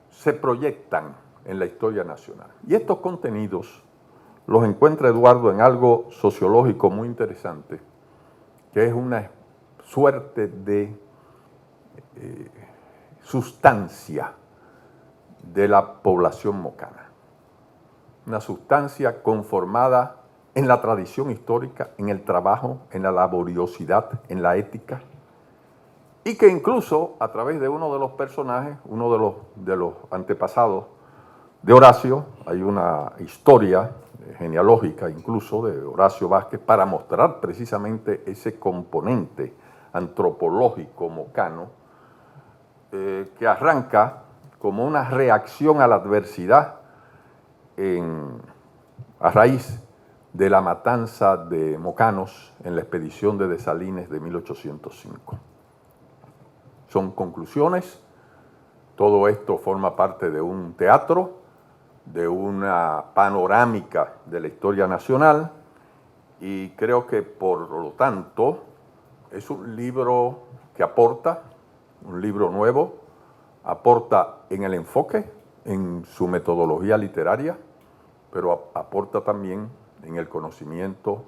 se proyectan en la historia nacional. Y estos contenidos los encuentra Eduardo en algo sociológico muy interesante, que es una suerte de sustancia de la población mocana. Una sustancia conformada en la tradición histórica, en el trabajo, en la laboriosidad, en la ética, y que incluso a través de uno de los personajes, uno de los antepasados de Horacio, hay una historia genealógica incluso de Horacio Vázquez para mostrar precisamente ese componente antropológico mocano que arranca como una reacción a la adversidad a raíz de la matanza de mocanos en la expedición de Dessalines de 1805. Son conclusiones, todo esto forma parte de un teatro, de una panorámica de la historia nacional, y creo que por lo tanto es un libro que aporta, un libro nuevo, aporta en el enfoque, en su metodología literaria, pero aporta también en el conocimiento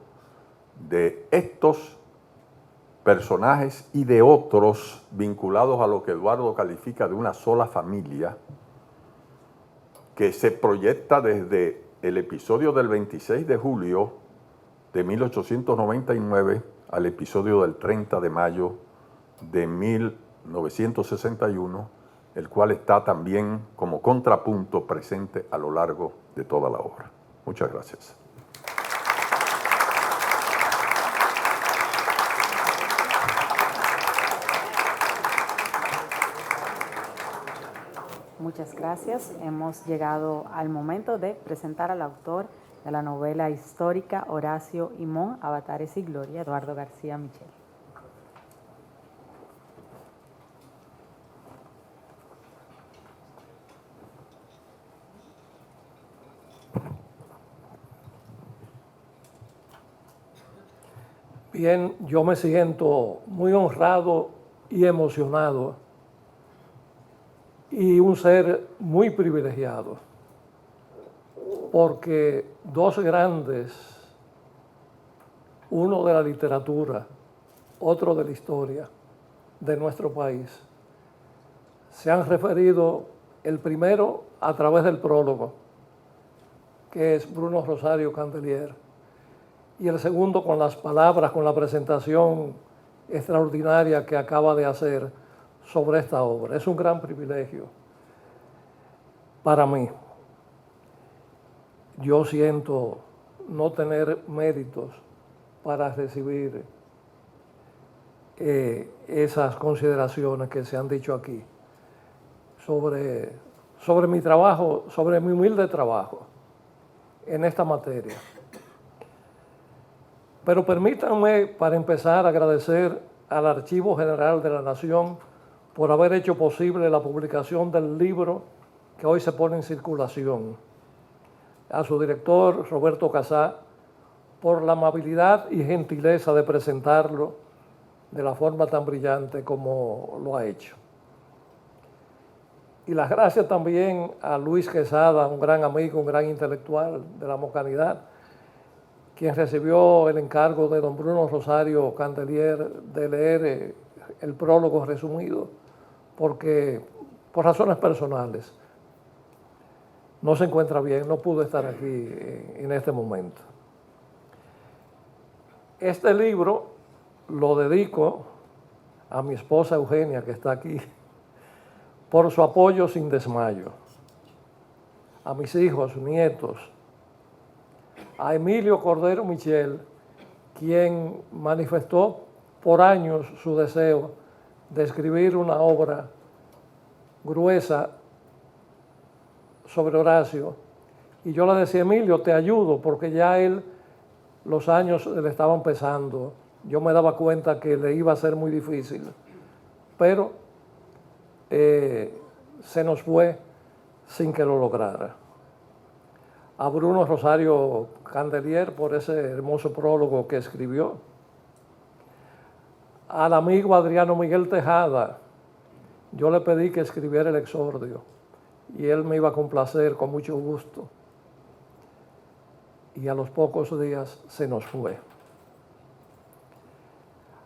de estos personajes y de otros vinculados a lo que Eduardo califica de una sola familia, que se proyecta desde el episodio del 26 de julio de 1899 al episodio del 30 de mayo de 1961, el cual está también como contrapunto presente a lo largo de toda la obra. Muchas gracias. Muchas gracias. Hemos llegado al momento de presentar al autor de la novela histórica Horacio y Mon, Avatares y Gloria, Eduardo García Michel. Bien, yo me siento muy honrado y emocionado y un ser muy privilegiado, porque dos grandes, uno de la literatura, otro de la historia de nuestro país, se han referido, el primero a través del prólogo, que es Bruno Rosario Candelier, y el segundo con las palabras, con la presentación extraordinaria que acaba de hacer sobre esta obra. Es un gran privilegio para mí. Yo siento no tener méritos para recibir esas consideraciones que se han dicho aquí sobre mi trabajo, sobre mi humilde trabajo en esta materia. Pero permítanme, para empezar, agradecer al Archivo General de la Nación por haber hecho posible la publicación del libro que hoy se pone en circulación, a su director, Roberto Casá, por la amabilidad y gentileza de presentarlo de la forma tan brillante como lo ha hecho. Y las gracias también a Luis Quesada, un gran amigo, un gran intelectual de la mocanidad, quien recibió el encargo de don Bruno Rosario Candelier de leer el prólogo resumido, porque por razones personales no se encuentra bien, no pudo estar aquí en este momento. Este libro lo dedico a mi esposa Eugenia, que está aquí, por su apoyo sin desmayo, a mis hijos, nietos, a Emilio Cordero Michel, quien manifestó por años su deseo de escribir una obra gruesa sobre Horacio. Y yo le decía, Emilio, te ayudo, porque ya los años le estaban pesando. Yo me daba cuenta que le iba a ser muy difícil. Pero se nos fue sin que lo lograra. A Bruno Rosario Candelier por ese hermoso prólogo que escribió. Al amigo Adriano Miguel Tejada, yo le pedí que escribiera el exordio y él me iba a complacer con mucho gusto. y a los pocos días se nos fue.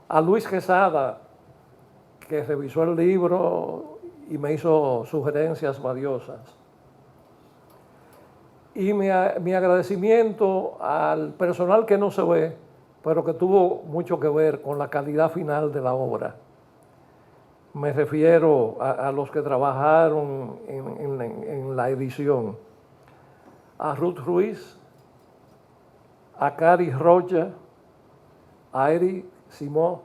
A Luis Quesada, que revisó el libro y me hizo sugerencias valiosas. Y mi agradecimiento al personal que no se ve, pero que tuvo mucho que ver con la calidad final de la obra. Me refiero a los que trabajaron en la edición. A Ruth Ruiz, a Cari Rocha, a Eric Simón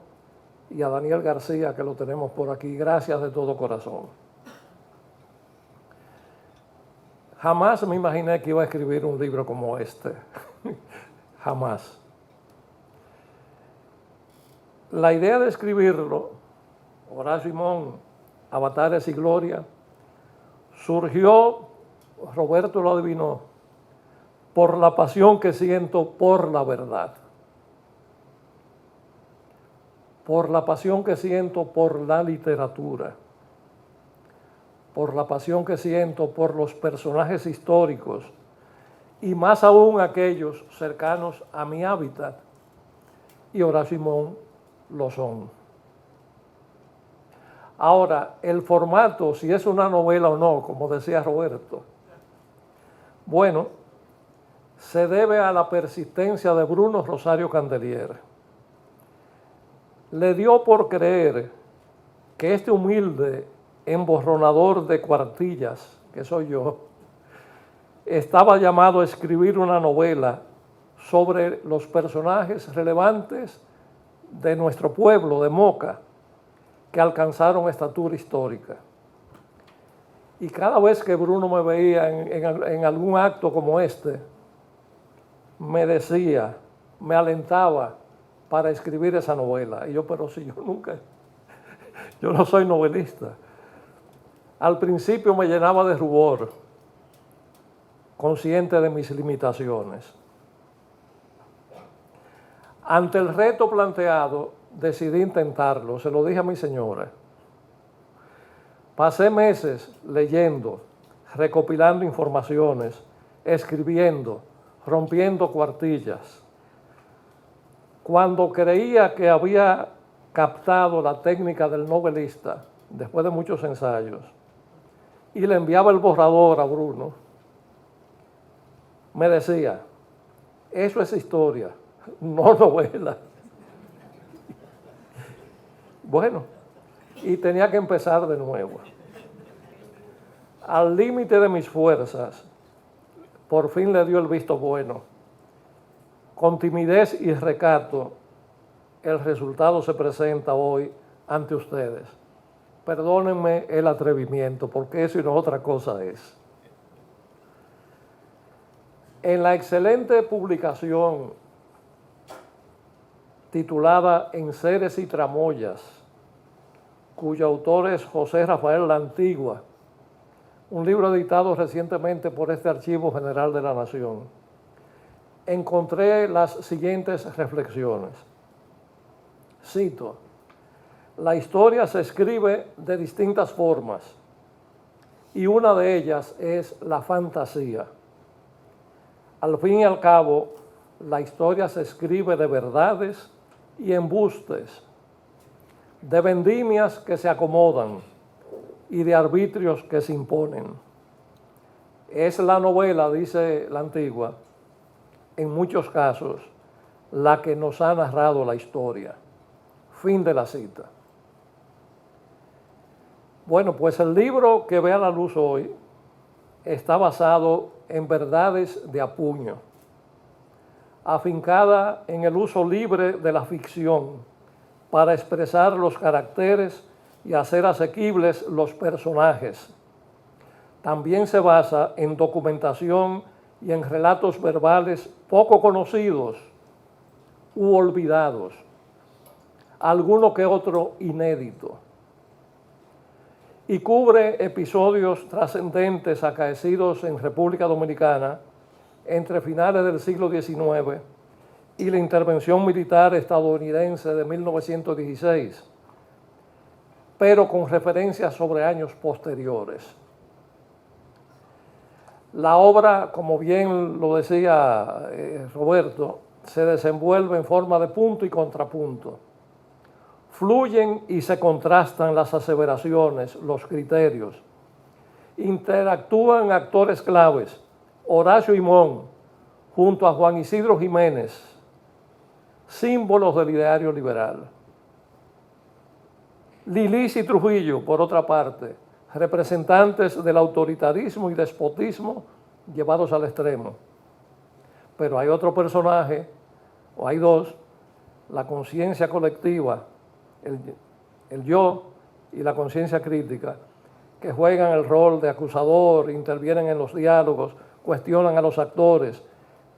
y a Daniel García, que lo tenemos por aquí. Gracias de todo corazón. Jamás me imaginé que iba a escribir un libro como este. Jamás. La idea de escribirlo, Horacio Imón, Avatares y Gloria, surgió, Roberto lo adivinó, por la pasión que siento por la verdad. Por la pasión que siento por la literatura. Por la pasión que siento por los personajes históricos y más aún aquellos cercanos a mi hábitat. Y Horacio Imón lo son. Ahora, el formato, si es una novela o no, como decía Roberto, bueno, se debe a la persistencia de Bruno Rosario Candelier. Le dio por creer que este humilde emborronador de cuartillas, que soy yo, estaba llamado a escribir una novela sobre los personajes relevantes de nuestro pueblo, de Moca, que alcanzaron estatura histórica. Y cada vez que Bruno me veía en algún acto como este, me decía, me alentaba para escribir esa novela. Y yo, pero si yo no soy novelista. Al principio me llenaba de rubor, consciente de mis limitaciones. Ante el reto planteado, decidí intentarlo, se lo dije a mi señora. Pasé meses leyendo, recopilando informaciones, escribiendo, rompiendo cuartillas. Cuando creía que había captado la técnica del novelista, después de muchos ensayos, y le enviaba el borrador a Bruno, me decía, eso es historia, no novela. Bueno, y tenía que empezar de nuevo. Al límite de mis fuerzas, por fin le dio el visto bueno. Con timidez y recato, el resultado se presenta hoy ante ustedes. Perdónenme el atrevimiento, porque eso y no otra cosa es. En la excelente publicación titulada Enseres y Tramoyas, cuyo autor es José Rafael La Antigua, un libro editado recientemente por este Archivo General de la Nación, encontré las siguientes reflexiones. Cito: la historia se escribe de distintas formas y una de ellas es la fantasía. Al fin y al cabo, la historia se escribe de verdades y embustes, de vendimias que se acomodan y de arbitrios que se imponen. Es la novela, dice La Antigua, en muchos casos, la que nos ha narrado la historia. Fin de la cita. Bueno, pues el libro que ve a la luz hoy está basado en verdades de apuño, afincada en el uso libre de la ficción para expresar los caracteres y hacer asequibles los personajes. También se basa en documentación y en relatos verbales poco conocidos u olvidados, alguno que otro inédito, y cubre episodios trascendentes acaecidos en República Dominicana entre finales del siglo XIX y la intervención militar estadounidense de 1916, pero con referencias sobre años posteriores. La obra, como bien lo decía Roberto, se desenvuelve en forma de punto y contrapunto. Fluyen y se contrastan las aseveraciones, los criterios. Interactúan actores claves, Horacio Imón, junto a Juan Isidro Jiménez, símbolos del ideario liberal. Lilis y Trujillo, por otra parte, representantes del autoritarismo y despotismo llevados al extremo. Pero hay otro personaje, o hay dos, la conciencia colectiva, el yo y la conciencia crítica, que juegan el rol de acusador, intervienen en los diálogos, cuestionan a los actores,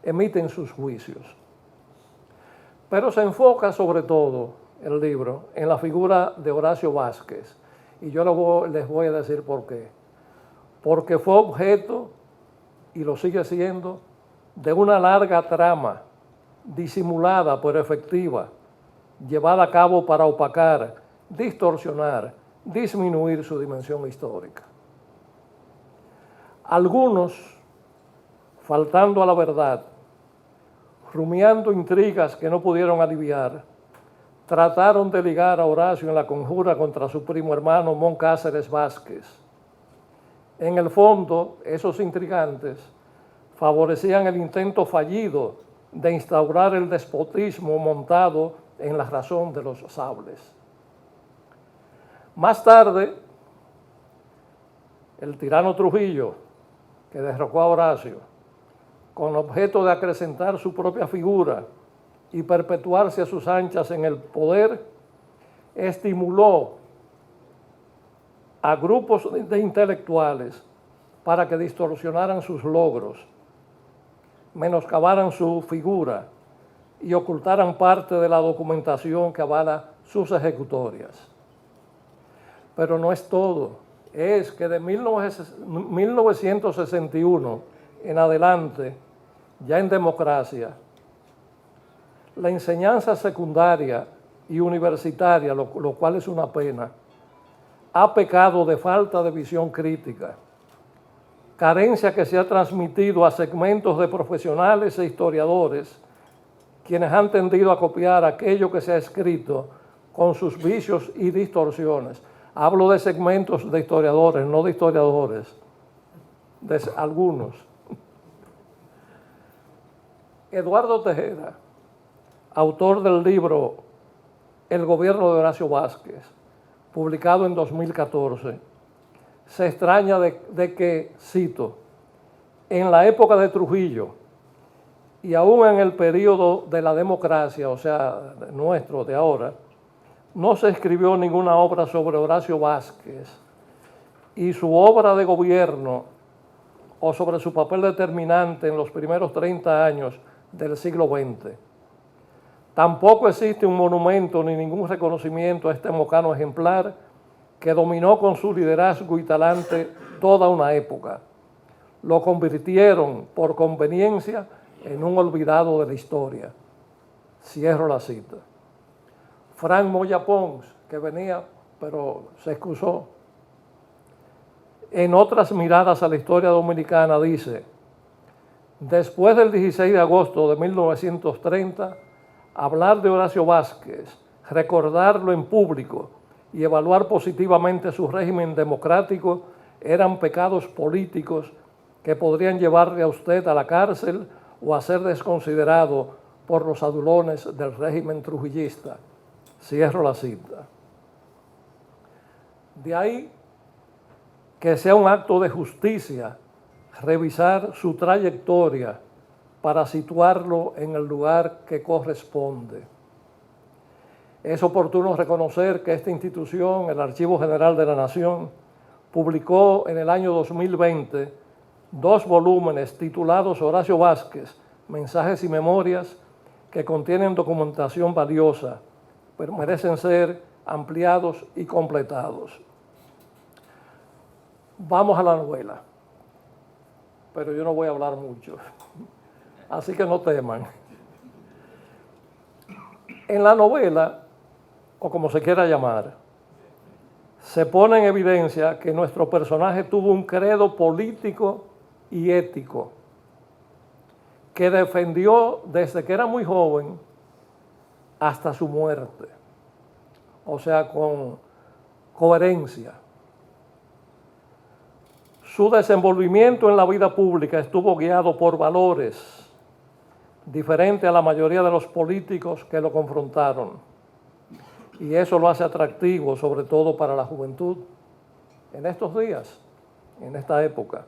emiten sus juicios. Pero se enfoca sobre todo el libro en la figura de Horacio Vázquez, y yo les voy a decir por qué. Porque fue objeto, y lo sigue siendo, de una larga trama, disimulada pero efectiva, llevada a cabo para opacar, distorsionar, disminuir su dimensión histórica. Algunos, faltando a la verdad, rumiando intrigas que no pudieron aliviar, trataron de ligar a Horacio en la conjura contra su primo hermano Mon Cáceres Vázquez. En el fondo, esos intrigantes favorecían el intento fallido de instaurar el despotismo montado en la razón de los sables. Más tarde, el tirano Trujillo, que derrocó a Horacio, con objeto de acrecentar su propia figura y perpetuarse a sus anchas en el poder, estimuló a grupos de intelectuales para que distorsionaran sus logros, menoscabaran su figura y ocultaran parte de la documentación que avala sus ejecutorias. Pero no es todo, es que de 1961 en adelante, ya en democracia, la enseñanza secundaria y universitaria, lo cual es una pena, ha pecado de falta de visión crítica, carencia que se ha transmitido a segmentos de profesionales e historiadores, quienes han tendido a copiar aquello que se ha escrito con sus vicios y distorsiones. Hablo de segmentos de historiadores, no de historiadores, de algunos. Eduardo Tejera, autor del libro El gobierno de Horacio Vázquez, publicado en 2014, se extraña de que, cito, en la época de Trujillo y aún en el periodo de la democracia, o sea, nuestro de ahora, no se escribió ninguna obra sobre Horacio Vázquez y su obra de gobierno o sobre su papel determinante en los primeros 30 años del siglo XX. Tampoco existe un monumento ni ningún reconocimiento a este mocano ejemplar que dominó con su liderazgo y talante toda una época. Lo convirtieron por conveniencia en un olvidado de la historia. Cierro la cita. Frank Moya Pons, que venía, pero se excusó, en otras miradas a la historia dominicana dice: después del 16 de agosto de 1930, hablar de Horacio Vázquez, recordarlo en público y evaluar positivamente su régimen democrático eran pecados políticos que podrían llevarle a usted a la cárcel o a ser desconsiderado por los adulones del régimen trujillista. Cierro la cita. De ahí que sea un acto de justicia revisar su trayectoria para situarlo en el lugar que corresponde. Es oportuno reconocer que esta institución, el Archivo General de la Nación, publicó en el año 2020 2 volúmenes titulados Horacio Vázquez, Mensajes y Memorias, que contienen documentación valiosa, pero merecen ser ampliados y completados. Vamos a la novela, pero yo no voy a hablar mucho, así que no teman. En la novela, o como se quiera llamar, se pone en evidencia que nuestro personaje tuvo un credo político y ético que defendió desde que era muy joven hasta su muerte, o sea, con coherencia. Su desenvolvimiento en la vida pública estuvo guiado por valores diferentes a la mayoría de los políticos que lo confrontaron, y eso lo hace atractivo, sobre todo para la juventud en estos días, en esta época.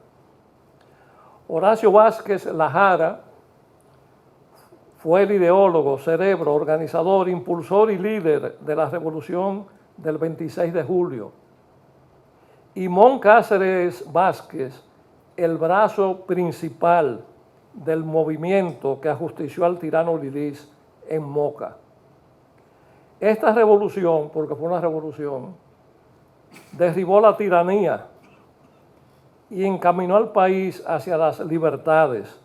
Horacio Vázquez Lajara fue el ideólogo, cerebro, organizador, impulsor y líder de la revolución del 26 de julio. Y Mon Cáceres Vázquez, el brazo principal del movimiento que ajustició al tirano Lilis en Moca. Esta revolución, porque fue una revolución, derribó la tiranía y encaminó al país hacia las libertades,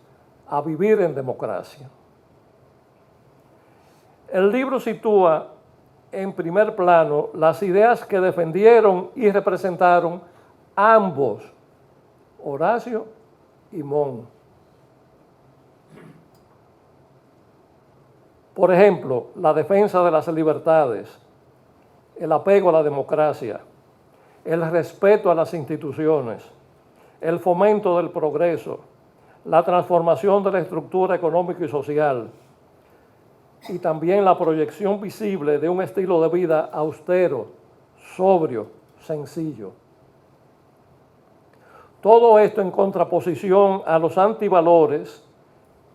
a vivir en democracia. El libro sitúa en primer plano las ideas que defendieron y representaron ambos, Horacio y Mon. Por ejemplo, la defensa de las libertades, el apego a la democracia, el respeto a las instituciones, el fomento del progreso, la transformación de la estructura económica y social, y también la proyección visible de un estilo de vida austero, sobrio, sencillo. Todo esto en contraposición a los antivalores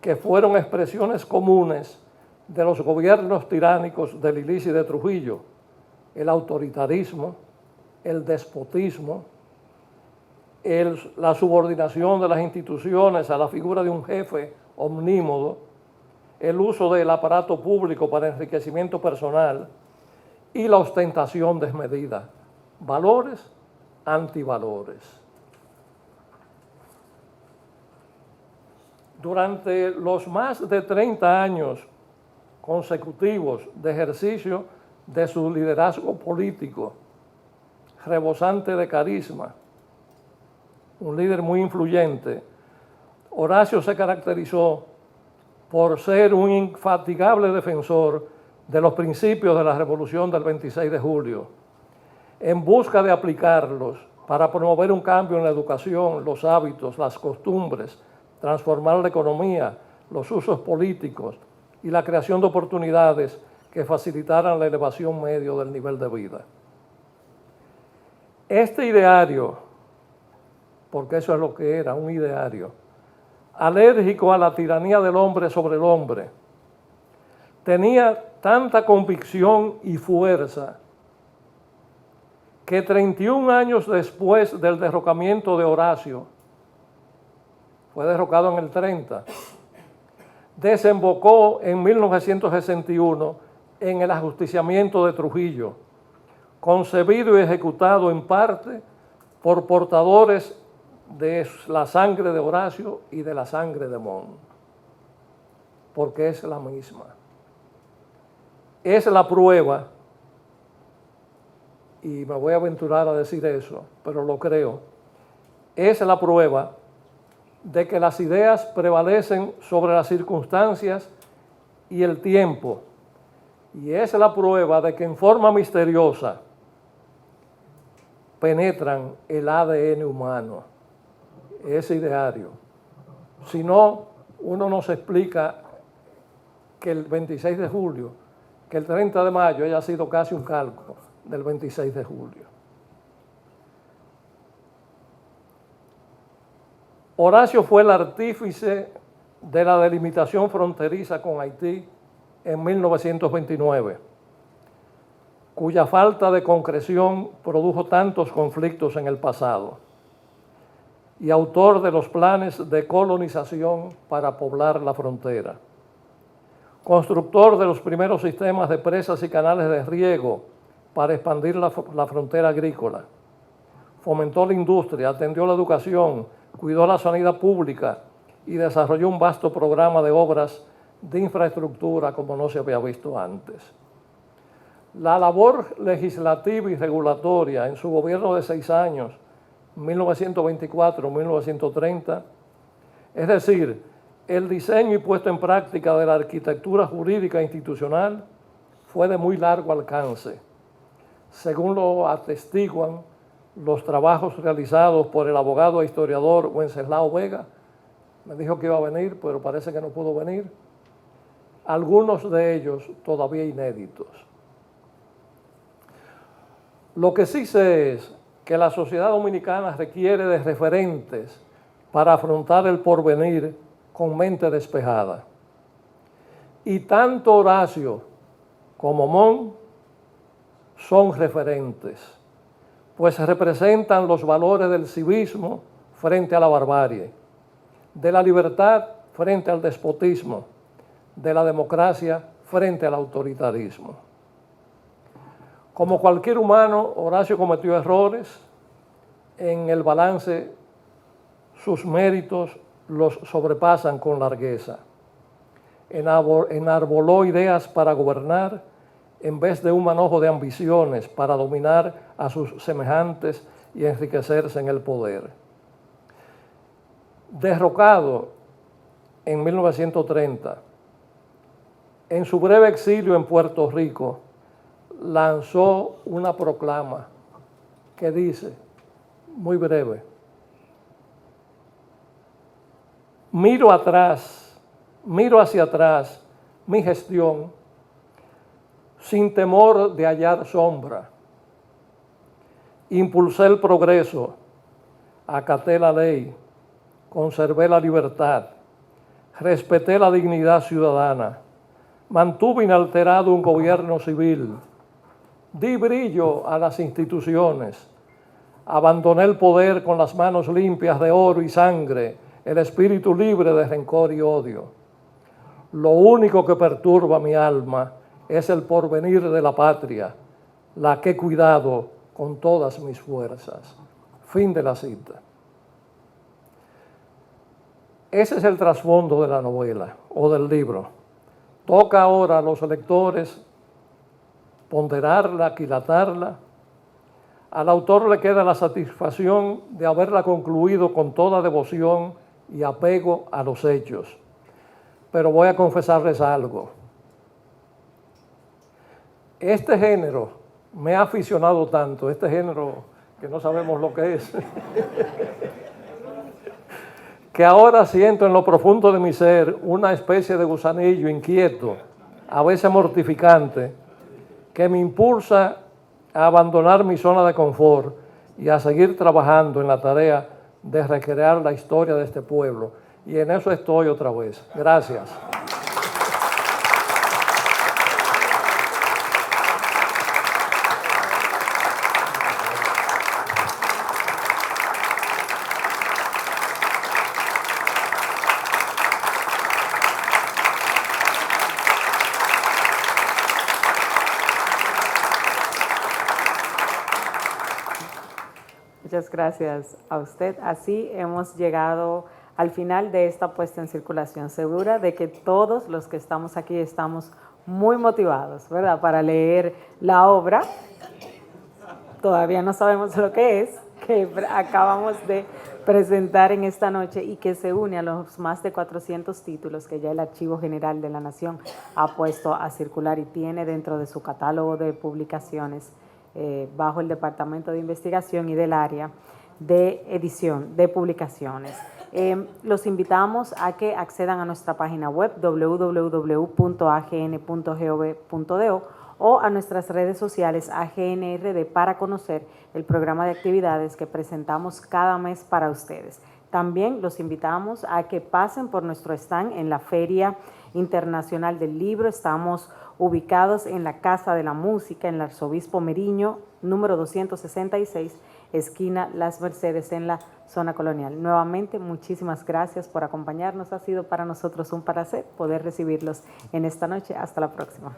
que fueron expresiones comunes de los gobiernos tiránicos de Lilis y de Trujillo: el autoritarismo, el despotismo, la subordinación de las instituciones a la figura de un jefe omnímodo, el uso del aparato público para enriquecimiento personal y la ostentación desmedida. Valores, antivalores. Durante los más de 30 años consecutivos de ejercicio de su liderazgo político, rebosante de carisma, un líder muy influyente, Horacio se caracterizó por ser un infatigable defensor de los principios de la Revolución del 26 de julio, en busca de aplicarlos para promover un cambio en la educación, los hábitos, las costumbres, transformar la economía, los usos políticos y la creación de oportunidades que facilitaran la elevación medio del nivel de vida. Este ideario, porque eso es lo que era, un ideario, alérgico a la tiranía del hombre sobre el hombre, tenía tanta convicción y fuerza que 31 años después del derrocamiento de Horacio, fue derrocado en el 30, desembocó en 1961 en el ajusticiamiento de Trujillo, concebido y ejecutado en parte por portadores de la sangre de Horacio y de la sangre de Mon, porque es la misma. Es la prueba, y me voy a aventurar a decir eso, pero lo creo, es la prueba de que las ideas prevalecen sobre las circunstancias y el tiempo, y es la prueba de que en forma misteriosa penetran el ADN humano, ese ideario. Si no, uno no se explica que el 26 de julio, que el 30 de mayo haya sido casi un calco del 26 de julio. Horacio fue el artífice de la delimitación fronteriza con Haití en 1929, cuya falta de concreción produjo tantos conflictos en el pasado, y autor de los planes de colonización para poblar la frontera. Constructor de los primeros sistemas de presas y canales de riego para expandir la frontera agrícola. Fomentó la industria, atendió la educación, cuidó la sanidad pública y desarrolló un vasto programa de obras de infraestructura como no se había visto antes. La labor legislativa y regulatoria en su gobierno de 6 años, 1924-1930, Es decir, el diseño y puesto en práctica de la arquitectura jurídica institucional fue de muy largo alcance, según lo atestiguan los trabajos realizados por el abogado e historiador Wenceslao Vega. Me dijo que iba a venir, pero parece que no pudo venir. Algunos de ellos todavía inéditos. Lo que sí sé es que la sociedad dominicana requiere de referentes para afrontar el porvenir con mente despejada. Y tanto Horacio como Mon son referentes, pues representan los valores del civismo frente a la barbarie, de la libertad frente al despotismo, de la democracia frente al autoritarismo. Como cualquier humano, Horacio cometió errores. En el balance, sus méritos los sobrepasan con largueza. Enarboló ideas para gobernar en vez de un manojo de ambiciones para dominar a sus semejantes y enriquecerse en el poder. Derrocado en 1930, en su breve exilio en Puerto Rico, lanzó una proclama que dice, muy breve: miro hacia atrás mi gestión sin temor de hallar sombra. Impulsé el progreso, acaté la ley, conservé la libertad, respeté la dignidad ciudadana, mantuve inalterado un gobierno civil, di brillo a las instituciones, abandoné el poder con las manos limpias de oro y sangre, el espíritu libre de rencor y odio. Lo único que perturba mi alma es el porvenir de la patria, la que he cuidado con todas mis fuerzas. Fin de la cita. Ese es el trasfondo de la novela o del libro. Toca ahora a los lectores ponderarla, aquilatarla. Al autor le queda la satisfacción de haberla concluido con toda devoción y apego a los hechos. Pero voy a confesarles algo. Este género me ha aficionado tanto, este género que no sabemos lo que es, que ahora siento en lo profundo de mi ser una especie de gusanillo inquieto, a veces mortificante, que me impulsa a abandonar mi zona de confort y a seguir trabajando en la tarea de recrear la historia de este pueblo. Y en eso estoy otra vez. Gracias. Muchas gracias a usted. Así hemos llegado al final de esta puesta en circulación, segura de que todos los que estamos aquí estamos muy motivados, ¿verdad?, para leer la obra. Todavía no sabemos lo que es, que acabamos de presentar en esta noche y que se une a los más de 400 títulos que ya el Archivo General de la Nación ha puesto a circular y tiene dentro de su catálogo de publicaciones bajo el Departamento de Investigación y del área de edición de publicaciones. Los invitamos a que accedan a nuestra página web www.agn.gov.do o a nuestras redes sociales AGNRD para conocer el programa de actividades que presentamos cada mes para ustedes. También los invitamos a que pasen por nuestro stand en la Feria Internacional del Libro. Estamos ubicados en la Casa de la Música, en el Arzobispo Meriño, número 266, esquina Las Mercedes, en la zona colonial. Nuevamente, muchísimas gracias por acompañarnos. Ha sido para nosotros un placer poder recibirlos en esta noche. Hasta la próxima.